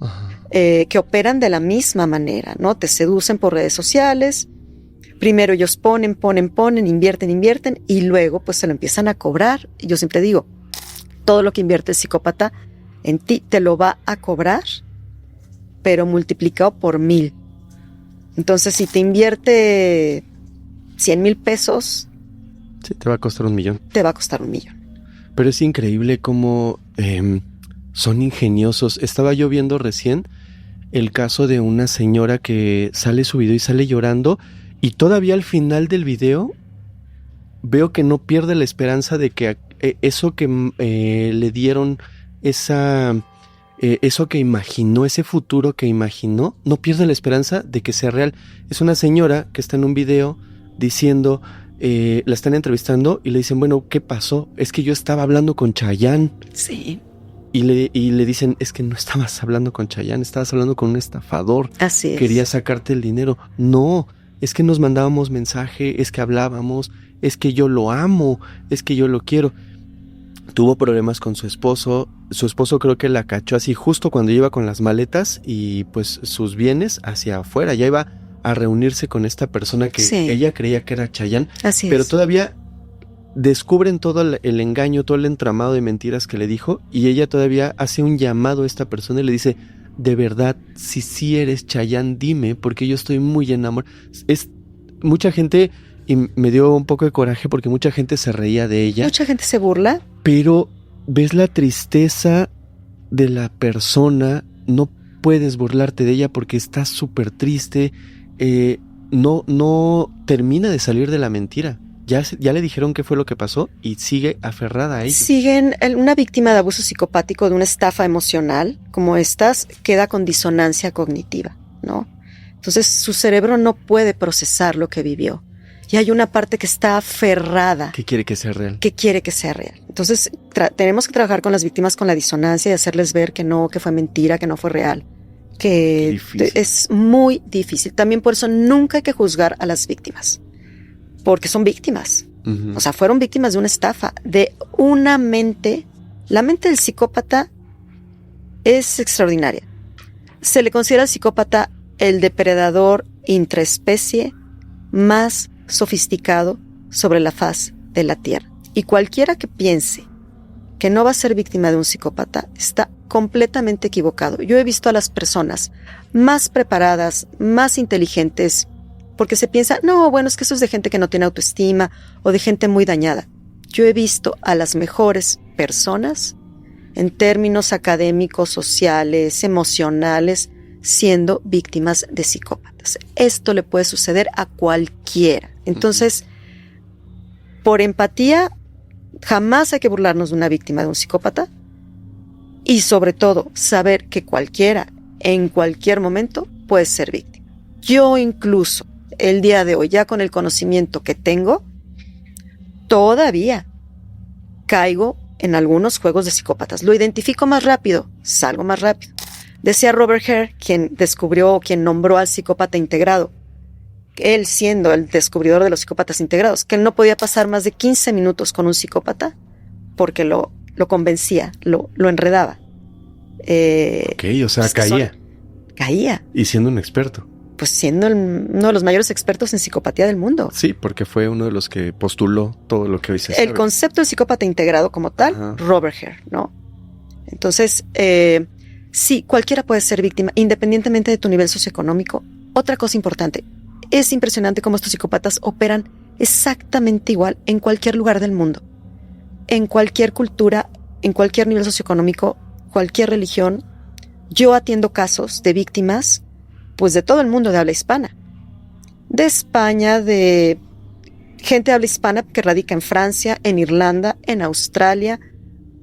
que operan de la misma manera, ¿no? Te seducen por redes sociales. Primero ellos ponen, invierten y luego pues se lo empiezan a cobrar. Y yo siempre digo, todo lo que invierte el psicópata en ti te lo va a cobrar, pero multiplicado por 1,000. Entonces, si te invierte 100,000 pesos, sí, te va a costar 1,000,000. Te va a costar 1,000,000. Pero es increíble cómo son ingeniosos. Estaba yo viendo recién el caso de una señora que sale su video y sale llorando, y todavía al final del video veo que no pierde la esperanza de que eso que le dieron, eso que imaginó, ese futuro que imaginó, no pierde la esperanza de que sea real. Es una señora que está en un video diciendo, la están entrevistando y le dicen, bueno, ¿qué pasó? Es que yo estaba hablando con Chayanne. Sí. Y le dicen, es que no estabas hablando con Chayanne, estabas hablando con un estafador. Así es. Quería sacarte el dinero. No, es que nos mandábamos mensaje, es que hablábamos, es que yo lo amo, es que yo lo quiero. Tuvo problemas con su esposo. Su esposo creo que la cachó así justo cuando iba con las maletas y pues sus bienes hacia afuera. Ya iba a reunirse con esta persona que ella creía que era Chayanne. Así pero es. Todavía descubren todo el engaño, todo el entramado de mentiras que le dijo, y ella todavía hace un llamado a esta persona y le dice, de verdad, si sí eres Chayanne, dime, porque yo estoy muy enamorado. Mucha gente, y me dio un poco de coraje porque mucha gente se reía de ella. Mucha gente se burla. Pero ves la tristeza de la persona, no puedes burlarte de ella porque está súper triste, no termina de salir de la mentira. Ya le dijeron qué fue lo que pasó y sigue aferrada a ello. Una víctima de abuso psicopático, de una estafa emocional como estas, queda con disonancia cognitiva, ¿no? Entonces su cerebro no puede procesar lo que vivió. Y hay una parte que está aferrada. Que quiere que sea real. Entonces tenemos que trabajar con las víctimas con la disonancia y hacerles ver que no, que fue mentira, que no fue real. Que es muy difícil. También por eso nunca hay que juzgar a las víctimas. Porque son víctimas. O sea, fueron víctimas de una estafa, de una mente. La mente del psicópata es extraordinaria. Se le considera al psicópata el depredador intraespecie más sofisticado sobre la faz de la tierra. Y cualquiera que piense que no va a ser víctima de un psicópata está completamente equivocado. Yo he visto a las personas más preparadas, más inteligentes, porque se piensa, no, bueno, es que eso es de gente que no tiene autoestima o de gente muy dañada. Yo he visto a las mejores personas en términos académicos, sociales, emocionales, siendo víctimas de psicópatas. Esto le puede suceder a cualquiera. Entonces, por empatía, jamás hay que burlarnos de una víctima de un psicópata y sobre todo saber que cualquiera, en cualquier momento, puede ser víctima. Yo incluso, el día de hoy, ya con el conocimiento que tengo, todavía caigo en algunos juegos de psicópatas. Lo identifico más rápido, salgo más rápido. Decía Robert Hare, quien nombró al psicópata integrado, él siendo el descubridor de los psicópatas integrados, que él no podía pasar más de 15 minutos con un psicópata porque lo convencía, lo enredaba. O sea, caía. Caía. Y siendo un experto. Pues siendo uno de los mayores expertos en psicopatía del mundo. Sí, porque fue uno de los que postuló todo lo que hoy se sabe. El concepto de psicópata integrado como tal, Robert Hare, ¿no? Entonces, sí, cualquiera puede ser víctima, independientemente de tu nivel socioeconómico. Otra cosa importante, es impresionante cómo estos psicópatas operan exactamente igual en cualquier lugar del mundo, en cualquier cultura, en cualquier nivel socioeconómico, cualquier religión. Yo atiendo casos de víctimas, pues de todo el mundo de habla hispana, de España, de gente de habla hispana que radica en Francia, en Irlanda, en Australia,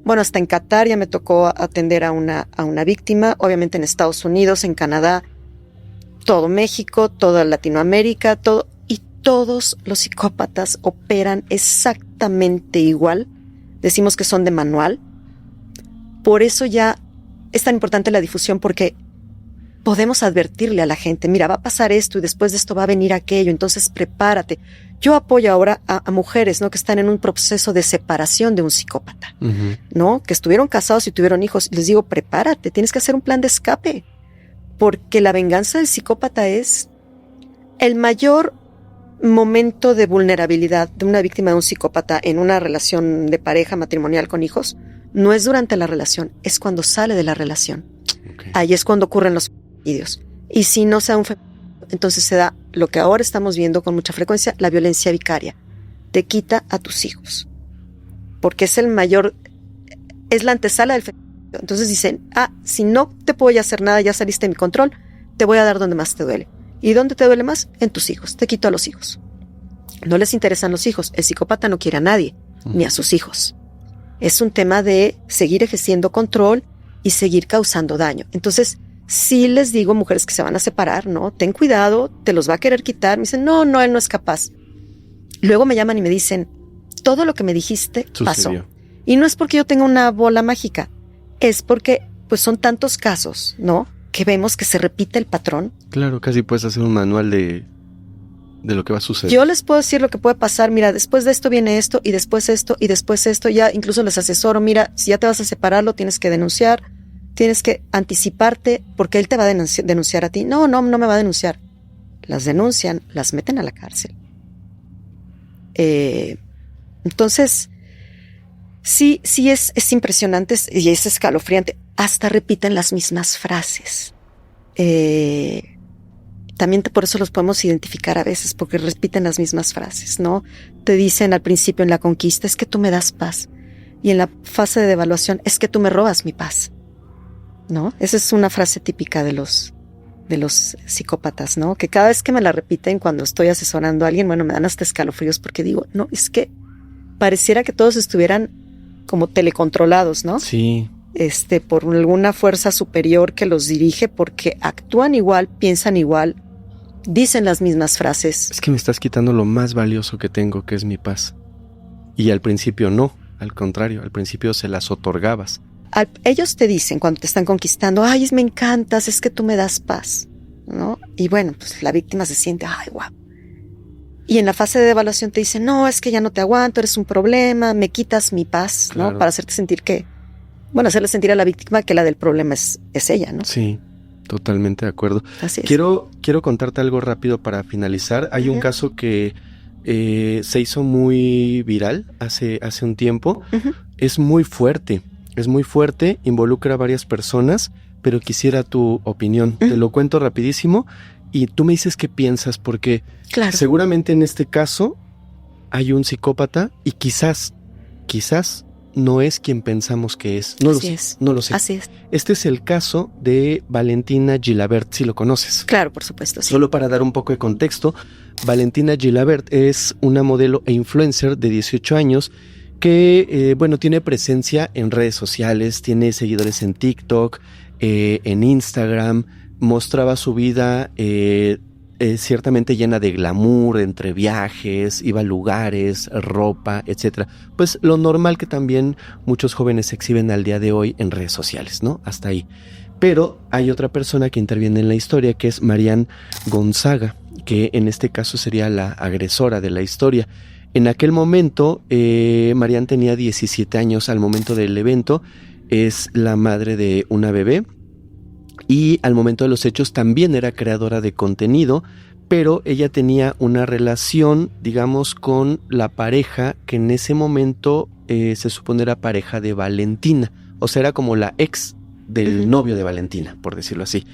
bueno, hasta en Qatar ya me tocó atender a una víctima, obviamente en Estados Unidos, en Canadá, todo México, toda Latinoamérica, todo, y todos los psicópatas operan exactamente igual. Decimos que son de manual. Por eso ya es tan importante la difusión, porque podemos advertirle a la gente, mira, va a pasar esto y después de esto va a venir aquello, entonces prepárate. Yo apoyo ahora a mujeres, ¿no? Que están en un proceso de separación de un psicópata, ¿no? Que estuvieron casados y tuvieron hijos. Les digo, prepárate, tienes que hacer un plan de escape, porque la venganza del psicópata es el mayor momento de vulnerabilidad de una víctima de un psicópata en una relación de pareja matrimonial con hijos. No es durante la relación, es cuando sale de la relación. Okay. Ahí es cuando ocurren los femicidios. Y si no se da un femicidio, entonces se da lo que ahora estamos viendo con mucha frecuencia, la violencia vicaria. Te quita a tus hijos. Porque es la antesala del femicidio. Entonces dicen, si no te puedo ya hacer nada, ya saliste de mi control, te voy a dar donde más te duele. ¿Y dónde te duele más? En tus hijos. Te quito a los hijos. No les interesan los hijos. El psicópata no quiere a nadie, ni a sus hijos. Es un tema de seguir ejerciendo control y seguir causando daño. Entonces, sí les digo, mujeres que se van a separar, ¿no? Ten cuidado, te los va a querer quitar. Me dicen, no, él no es capaz. Luego me llaman y me dicen, todo lo que me dijiste pasó. Y no es porque yo tenga una bola mágica, es porque pues son tantos casos, ¿no? Que vemos que se repite el patrón. Claro, casi puedes hacer un manual de lo que va a suceder. Yo les puedo decir lo que puede pasar. Mira, después de esto viene esto y después esto y después esto. Ya incluso les asesoro. Mira, si ya te vas a separarlo, tienes que denunciar. Tienes que anticiparte porque él te va a denunciar a ti. No me va a denunciar. Las denuncian, las meten a la cárcel. Entonces, sí es impresionante y es escalofriante. Hasta repiten las mismas frases. También por eso los podemos identificar a veces, porque repiten las mismas frases, ¿no? Te dicen al principio en la conquista, es que tú me das paz. Y en la fase de devaluación, es que tú me robas mi paz, ¿no? Esa es una frase típica de los psicópatas, ¿no? Que cada vez que me la repiten cuando estoy asesorando a alguien, bueno, me dan hasta escalofríos porque digo, no, es que pareciera que todos estuvieran como telecontrolados, ¿no? Sí. Por alguna fuerza superior que los dirige porque actúan igual, piensan igual, dicen las mismas frases. Es que me estás quitando lo más valioso que tengo, que es mi paz. Y al principio no, al contrario, al principio se las otorgabas. Ellos te dicen cuando te están conquistando, ay, me encantas, es que tú me das paz, ¿no? Y bueno, pues la víctima se siente, ay, guau. Y en la fase de devaluación te dicen, no, es que ya no te aguanto, eres un problema, me quitas mi paz, claro. ¿No? Para hacerte sentir hacerle sentir a la víctima que la del problema es ella, ¿no? Sí, totalmente de acuerdo. Así es. Quiero contarte algo rápido para finalizar. Hay un caso que se hizo muy viral hace un tiempo. Es muy fuerte, involucra a varias personas, pero quisiera tu opinión. Te lo cuento rapidísimo y tú me dices qué piensas, porque seguramente en este caso hay un psicópata y quizás no es quien pensamos que es. No lo sé. Así es. Este es el caso de Valentina Gilabert, si lo conoces. Claro, por supuesto, sí. Solo para dar un poco de contexto, Valentina Gilabert es una modelo e influencer de 18 años que, tiene presencia en redes sociales, tiene seguidores en TikTok, en Instagram, mostraba su vida ciertamente llena de glamour, entre viajes, iba a lugares, ropa, etcétera. Pues lo normal que también muchos jóvenes exhiben al día de hoy en redes sociales, ¿no? Hasta ahí. Pero hay otra persona que interviene en la historia, que es Marianne Gonzaga, que en este caso sería la agresora de la historia. En aquel momento, Marianne tenía 17 años al momento del evento, es la madre de una bebé, y al momento de los hechos también era creadora de contenido, pero ella tenía una relación, digamos, con la pareja que en ese momento se supone era pareja de Valentina. O sea, era como la ex del novio de Valentina, por decirlo así.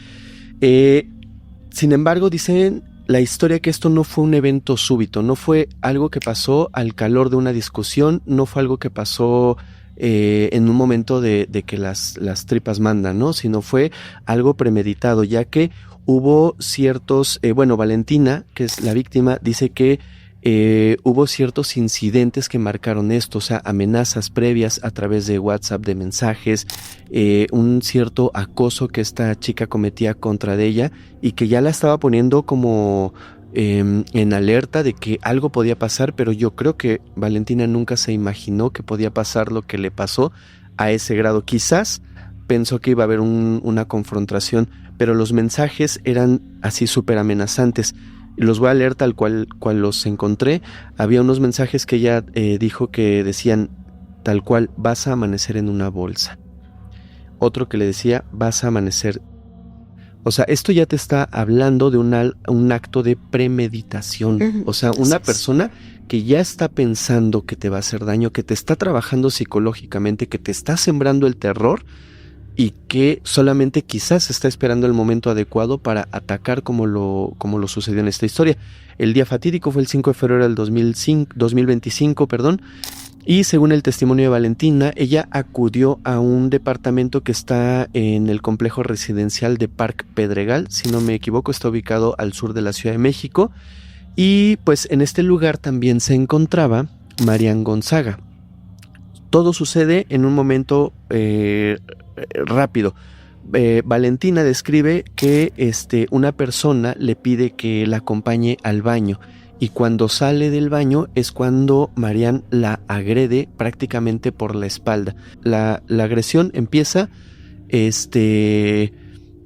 Sin embargo, dicen la historia que esto no fue un evento súbito, no fue algo que pasó al calor de una discusión, no fue algo que pasó en un momento de que las tripas mandan, ¿no? Sino fue algo premeditado, ya que hubo ciertos, Valentina, que es la víctima, dice que hubo ciertos incidentes que marcaron esto, o sea, amenazas previas a través de WhatsApp, de mensajes, un cierto acoso que esta chica cometía contra de ella y que ya la estaba poniendo como en alerta de que algo podía pasar, pero yo creo que Valentina nunca se imaginó que podía pasar lo que le pasó a ese grado. Quizás pensó que iba a haber una confrontación, pero los mensajes eran así súper amenazantes. Los voy a leer tal cual los encontré. Había unos mensajes que ella dijo que decían tal cual: vas a amanecer en una bolsa. Otro que le decía: vas a amanecer. O sea, esto ya te está hablando de un acto de premeditación. O sea, una persona que ya está pensando que te va a hacer daño, que te está trabajando psicológicamente, que te está sembrando el terror y que solamente quizás está esperando el momento adecuado para atacar como lo sucedió en esta historia. El día fatídico fue el 5 de febrero del 2025, y según el testimonio de Valentina, ella acudió a un departamento que está en el complejo residencial de Parque Pedregal, si no me equivoco, está ubicado al sur de la Ciudad de México, y pues en este lugar también se encontraba Marian Gonzaga. Todo sucede en un momento rápido. Valentina describe que una persona le pide que la acompañe al baño, y cuando sale del baño es cuando Marian la agrede prácticamente por la espalda. La agresión empieza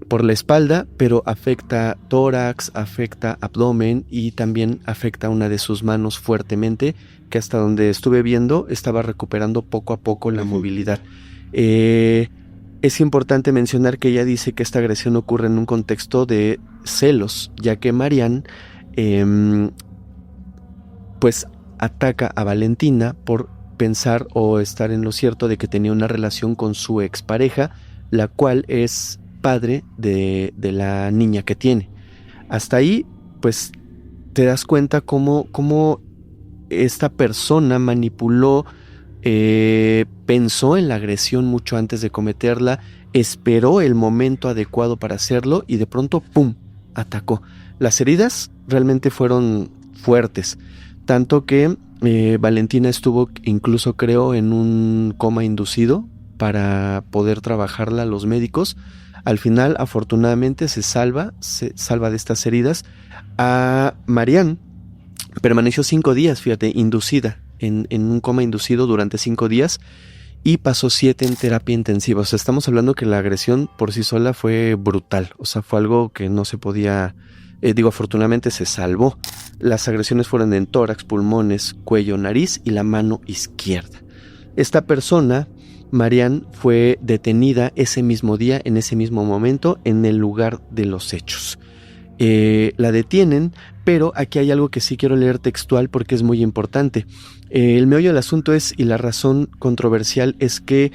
por la espalda, pero afecta tórax, afecta abdomen y también afecta una de sus manos fuertemente, que hasta donde estuve viendo estaba recuperando poco a poco la movilidad. Es importante mencionar que ella dice que esta agresión ocurre en un contexto de celos, ya que Marian pues ataca a Valentina por pensar o estar en lo cierto de que tenía una relación con su expareja, la cual es padre de la niña que tiene. Hasta ahí, pues, te das cuenta cómo esta persona manipuló, pensó en la agresión mucho antes de cometerla, esperó el momento adecuado para hacerlo y de pronto, ¡pum!, atacó. Las heridas realmente fueron fuertes, tanto que Valentina estuvo incluso, creo, en un coma inducido para poder trabajarla a los médicos. Al final, afortunadamente, se salva de estas heridas. A Marian permaneció 5 días, fíjate, inducida, en un coma inducido durante 5 días, y pasó 7 en terapia intensiva. O sea, estamos hablando que la agresión por sí sola fue brutal. O sea, fue algo que no se podía... afortunadamente se salvó. Las agresiones fueron en tórax, pulmones, cuello, nariz y la mano izquierda. Esta persona, Marian, fue detenida ese mismo día, en ese mismo momento, en el lugar de los hechos. La detienen, pero aquí hay algo que sí quiero leer textual porque es muy importante. El meollo del asunto es, y la razón controversial es que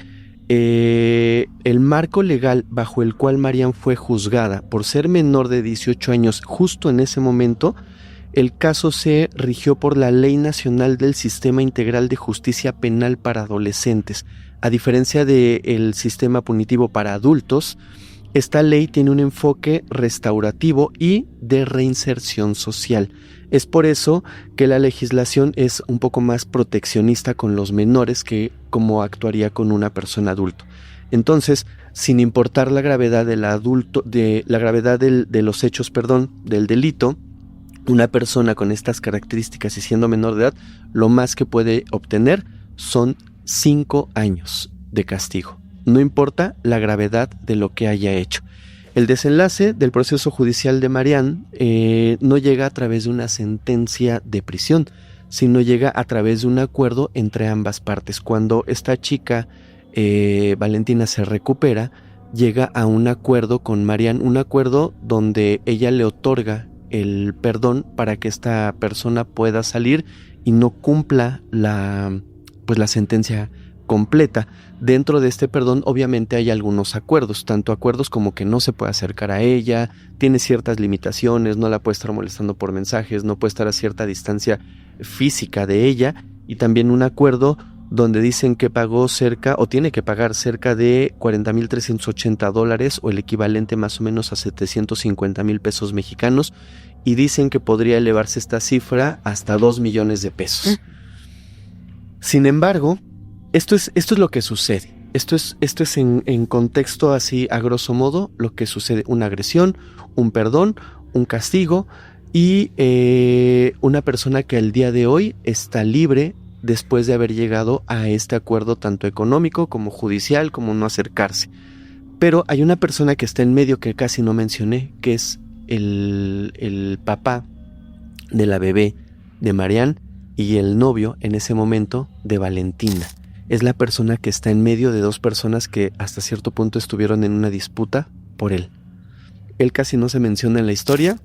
el marco legal bajo el cual Marian fue juzgada por ser menor de 18 años justo en ese momento, el caso se rigió por la Ley Nacional del Sistema Integral de Justicia Penal para Adolescentes. A diferencia del sistema punitivo para adultos, esta ley tiene un enfoque restaurativo y de reinserción social. Es por eso que la legislación es un poco más proteccionista con los menores que como actuaría con una persona adulta. Entonces, sin importar la gravedad de los hechos, del delito, una persona con estas características y siendo menor de edad, lo más que puede obtener son 5 años de castigo. No importa la gravedad de lo que haya hecho. El desenlace del proceso judicial de Marian no llega a través de una sentencia de prisión, sino llega a través de un acuerdo entre ambas partes. Cuando esta chica, Valentina, se recupera, llega a un acuerdo con Marian, un acuerdo donde ella le otorga el perdón para que esta persona pueda salir y no cumpla la sentencia completa. Dentro de este perdón obviamente hay algunos acuerdos, tanto acuerdos como que no se puede acercar a ella, tiene ciertas limitaciones, no la puede estar molestando por mensajes, no puede estar a cierta distancia física de ella, y también un acuerdo donde dicen que pagó tiene que pagar cerca de $40,380 o el equivalente más o menos a 750,000 pesos mexicanos, y dicen que podría elevarse esta cifra hasta 2 millones de pesos. Sin embargo, esto es lo que sucede. Esto es en contexto así, a grosso modo, lo que sucede: una agresión, un perdón, un castigo y una persona que al día de hoy está libre después de haber llegado a este acuerdo tanto económico como judicial, como no acercarse. Pero hay una persona que está en medio que casi no mencioné, que es el papá de la bebé de Marianne y el novio en ese momento de Valentina. Es la persona que está en medio de dos personas que hasta cierto punto estuvieron en una disputa por él. Él casi no se menciona en la historia,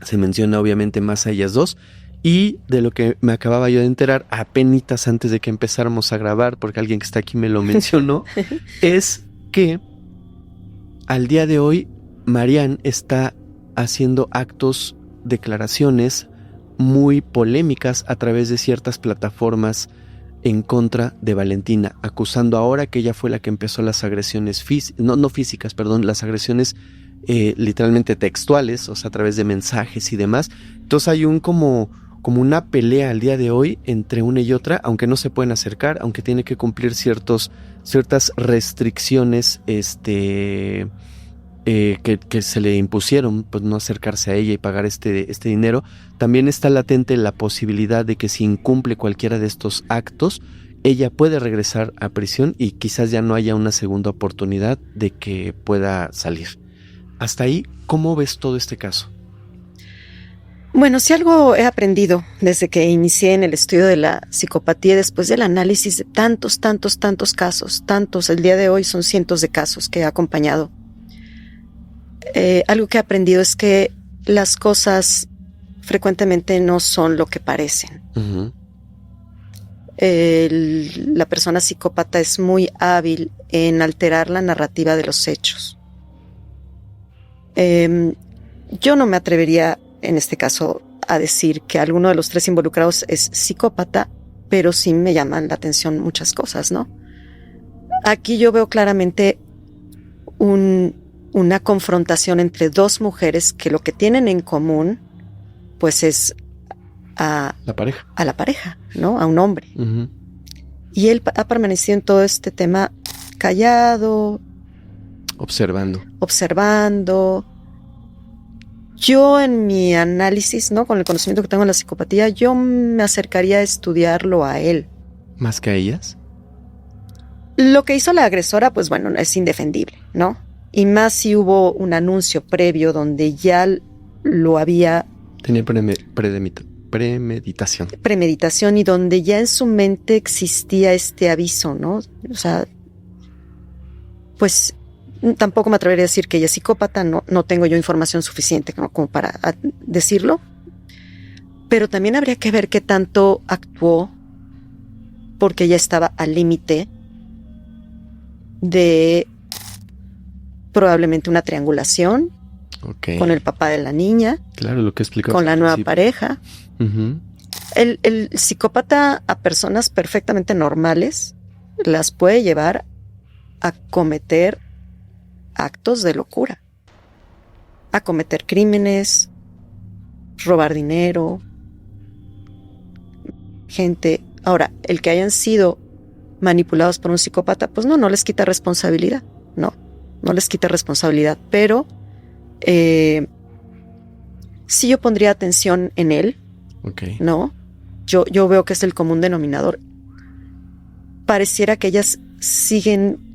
se menciona obviamente más a ellas dos, y de lo que me acababa yo de enterar apenitas antes de que empezáramos a grabar, porque alguien que está aquí me lo mencionó, es que al día de hoy Marianne está haciendo actos, declaraciones muy polémicas a través de ciertas plataformas en contra de Valentina, acusando ahora que ella fue la que empezó las agresiones las agresiones literalmente textuales, o sea, a través de mensajes y demás. Entonces hay como una pelea al día de hoy entre una y otra, aunque no se pueden acercar, aunque tiene que cumplir ciertas restricciones que se le impusieron, pues no acercarse a ella y pagar este dinero. También está latente la posibilidad de que si incumple cualquiera de estos actos, ella puede regresar a prisión y quizás ya no haya una segunda oportunidad de que pueda salir. Hasta ahí, ¿cómo ves todo este caso? Bueno, si algo he aprendido desde que inicié en el estudio de la psicopatía, después del análisis de tantos casos, el día de hoy son cientos de casos que he acompañado. Algo que he aprendido es que las cosas frecuentemente no son lo que parecen. Uh-huh. La persona psicópata es muy hábil en alterar la narrativa de los hechos. Yo no me atrevería en este caso a decir que alguno de los tres involucrados es psicópata, pero sí me llaman la atención muchas cosas, ¿no? Aquí yo veo claramente una confrontación entre dos mujeres que lo que tienen en común pues es a la pareja, ¿no? A un hombre. Uh-huh. Y él ha permanecido en todo este tema callado, observando. Yo en mi análisis, ¿no? Con el conocimiento que tengo en la psicopatía, yo me acercaría a estudiarlo a él. ¿Más que a ellas? Lo que hizo la agresora, pues bueno, es indefendible, ¿no? Y más si hubo un anuncio previo donde ya lo había... Tenía premeditación. Premeditación y donde ya en su mente existía este aviso, ¿no? O sea, pues tampoco me atrevería a decir que ella es psicópata, no tengo yo información suficiente como para decirlo, pero también habría que ver qué tanto actuó porque ella estaba al límite de probablemente una triangulación con el papá de la niña, claro, lo que explicó con la nueva pareja. Uh-huh. El psicópata a personas perfectamente normales las puede llevar a cometer actos de locura, a cometer crímenes, robar dinero, gente. Ahora, el que hayan sido manipulados por un psicópata, pues no les quita responsabilidad, no les quita responsabilidad, pero sí yo pondría atención en él, ¿no? Yo veo que es el común denominador. Pareciera que ellas siguen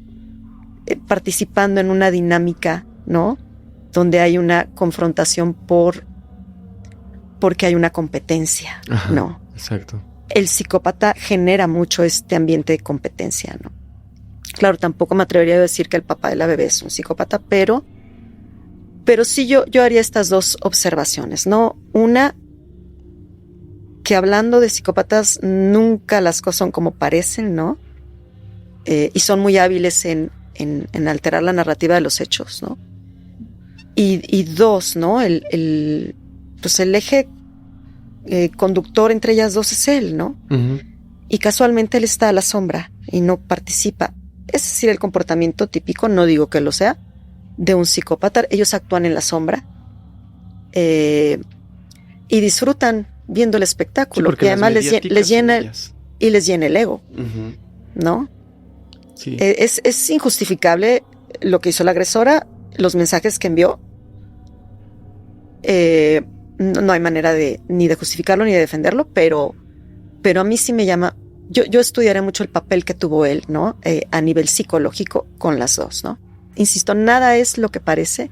participando en una dinámica, ¿no? Donde hay una confrontación porque hay una competencia. Ajá, ¿no? Exacto. El psicópata genera mucho este ambiente de competencia, ¿no? Claro, tampoco me atrevería a decir que el papá de la bebé es un psicópata, pero sí yo haría estas dos observaciones, ¿no? Una, que hablando de psicópatas, nunca las cosas son como parecen, ¿no? Y son muy hábiles en alterar la narrativa de los hechos, ¿no? Y dos, ¿no? Pues el eje conductor entre ellas dos es él, ¿no? Uh-huh. Y casualmente él está a la sombra y no participa. Es decir, el comportamiento típico, no digo que lo sea, de un psicópata. Ellos actúan en la sombra y disfrutan viendo el espectáculo, sí, que además les llena el ego, uh-huh, ¿no? Sí. Es injustificable lo que hizo la agresora, los mensajes que envió. No hay manera ni de justificarlo ni de defenderlo, pero a mí sí me llama. Yo estudiaré mucho el papel que tuvo él, ¿no? A nivel psicológico con las dos, ¿no? insisto, nada es lo que parece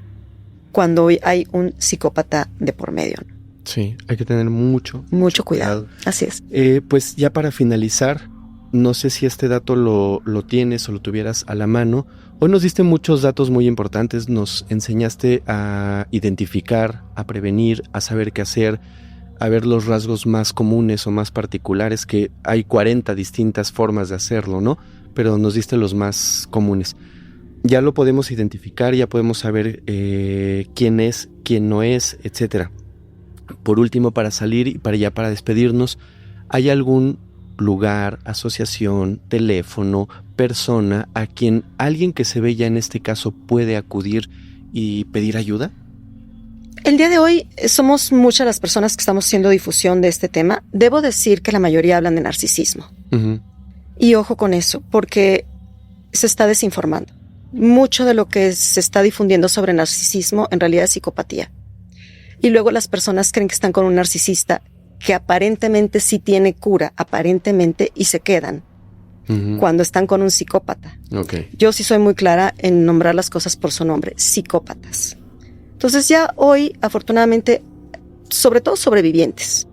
cuando hay un psicópata de por medio. Sí, hay que tener mucho cuidado. Así es. Pues ya para finalizar, no sé si este dato lo tienes o lo tuvieras a la mano. Hoy nos diste muchos datos muy importantes, nos enseñaste a identificar, a prevenir, a saber qué hacer, a ver los rasgos más comunes o más particulares, que hay 40 distintas formas de hacerlo, ¿no? Pero nos diste los más comunes. Ya lo podemos identificar, ya podemos saber quién es, quién no es, etcétera. Por último, para salir y para despedirnos, ¿hay algún lugar, asociación, teléfono, persona a quien alguien que se ve ya en este caso puede acudir y pedir ayuda? El día de hoy somos muchas las personas que estamos haciendo difusión de este tema. Debo decir que la mayoría hablan de narcisismo. Uh-huh. Y ojo con eso, porque se está desinformando. Mucho de lo que se está difundiendo sobre narcisismo en realidad es psicopatía. Y luego las personas creen que están con un narcisista que aparentemente sí tiene cura, aparentemente, y se quedan cuando están con un psicópata. Okay. Yo sí soy muy clara en nombrar las cosas por su nombre, psicópatas. Entonces ya hoy, afortunadamente, sobre todo sobrevivientes,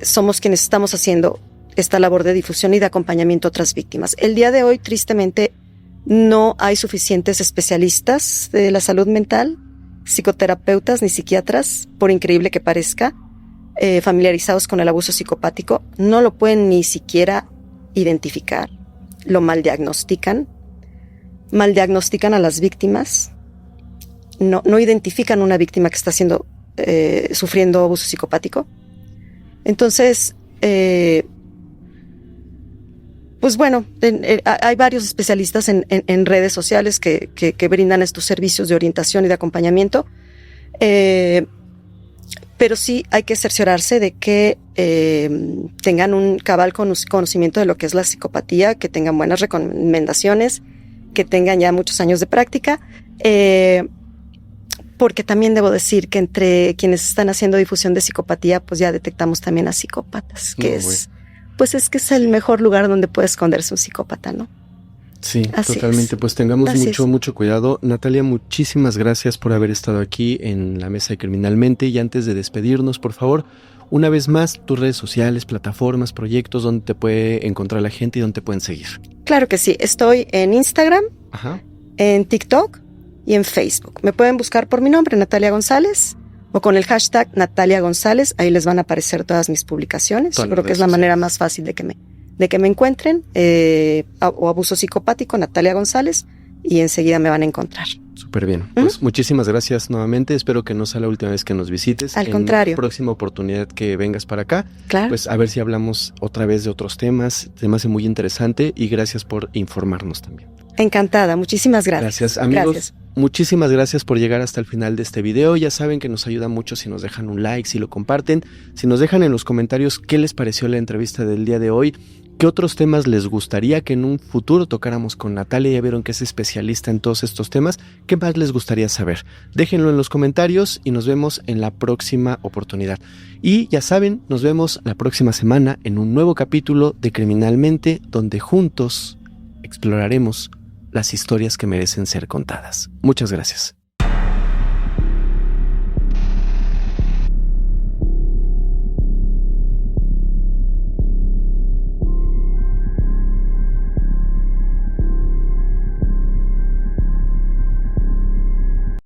somos quienes estamos haciendo esta labor de difusión y de acompañamiento a otras víctimas. El día de hoy, tristemente, no hay suficientes especialistas de la salud mental, psicoterapeutas ni psiquiatras, por increíble que parezca, familiarizados con el abuso psicopático. No lo pueden ni siquiera identificar, lo mal diagnostican a las víctimas, no identifican una víctima que está sufriendo abuso psicopático. Entonces, pues bueno, hay varios especialistas en redes sociales que brindan estos servicios de orientación y de acompañamiento, pero sí hay que cerciorarse de que tengan un cabal conocimiento de lo que es la psicopatía, que tengan buenas recomendaciones, que tengan ya muchos años de práctica, porque también debo decir que entre quienes están haciendo difusión de psicopatía, pues ya detectamos también a psicópatas, que es que es el mejor lugar donde puede esconderse un psicópata, ¿no? Sí, así totalmente. Es. Pues tengamos así mucho cuidado. Natalia, muchísimas gracias por haber estado aquí en la mesa de Criminalmente. Y antes de despedirnos, por favor, una vez más, tus redes sociales, plataformas, proyectos, donde te puede encontrar la gente y dónde te pueden seguir. Claro que sí. Estoy en Instagram, Ajá, en TikTok y en Facebook. Me pueden buscar por mi nombre, Natalia González, o con el hashtag Natalia González. Ahí les van a aparecer todas mis publicaciones. Yo creo que es la manera más fácil de que me encuentren, o abuso psicopático, Natalia González, y enseguida me van a encontrar. Súper bien. Pues muchísimas gracias nuevamente. Espero que no sea la última vez que nos visites. Al contrario. En la próxima oportunidad que vengas para acá, claro, pues a ver si hablamos otra vez de otros temas. Se me hace muy interesante y gracias por informarnos también. Encantada, muchísimas gracias. Gracias, amigos. Gracias. Muchísimas gracias por llegar hasta el final de este video. Ya saben que nos ayuda mucho si nos dejan un like, si lo comparten, si nos dejan en los comentarios qué les pareció la entrevista del día de hoy, qué otros temas les gustaría que en un futuro tocáramos con Natalia. Ya vieron que es especialista en todos estos temas. ¿Qué más les gustaría saber? Déjenlo en los comentarios y nos vemos en la próxima oportunidad. Y ya saben, nos vemos la próxima semana en un nuevo capítulo de Criminalmente, donde juntos exploraremos las historias que merecen ser contadas. Muchas gracias.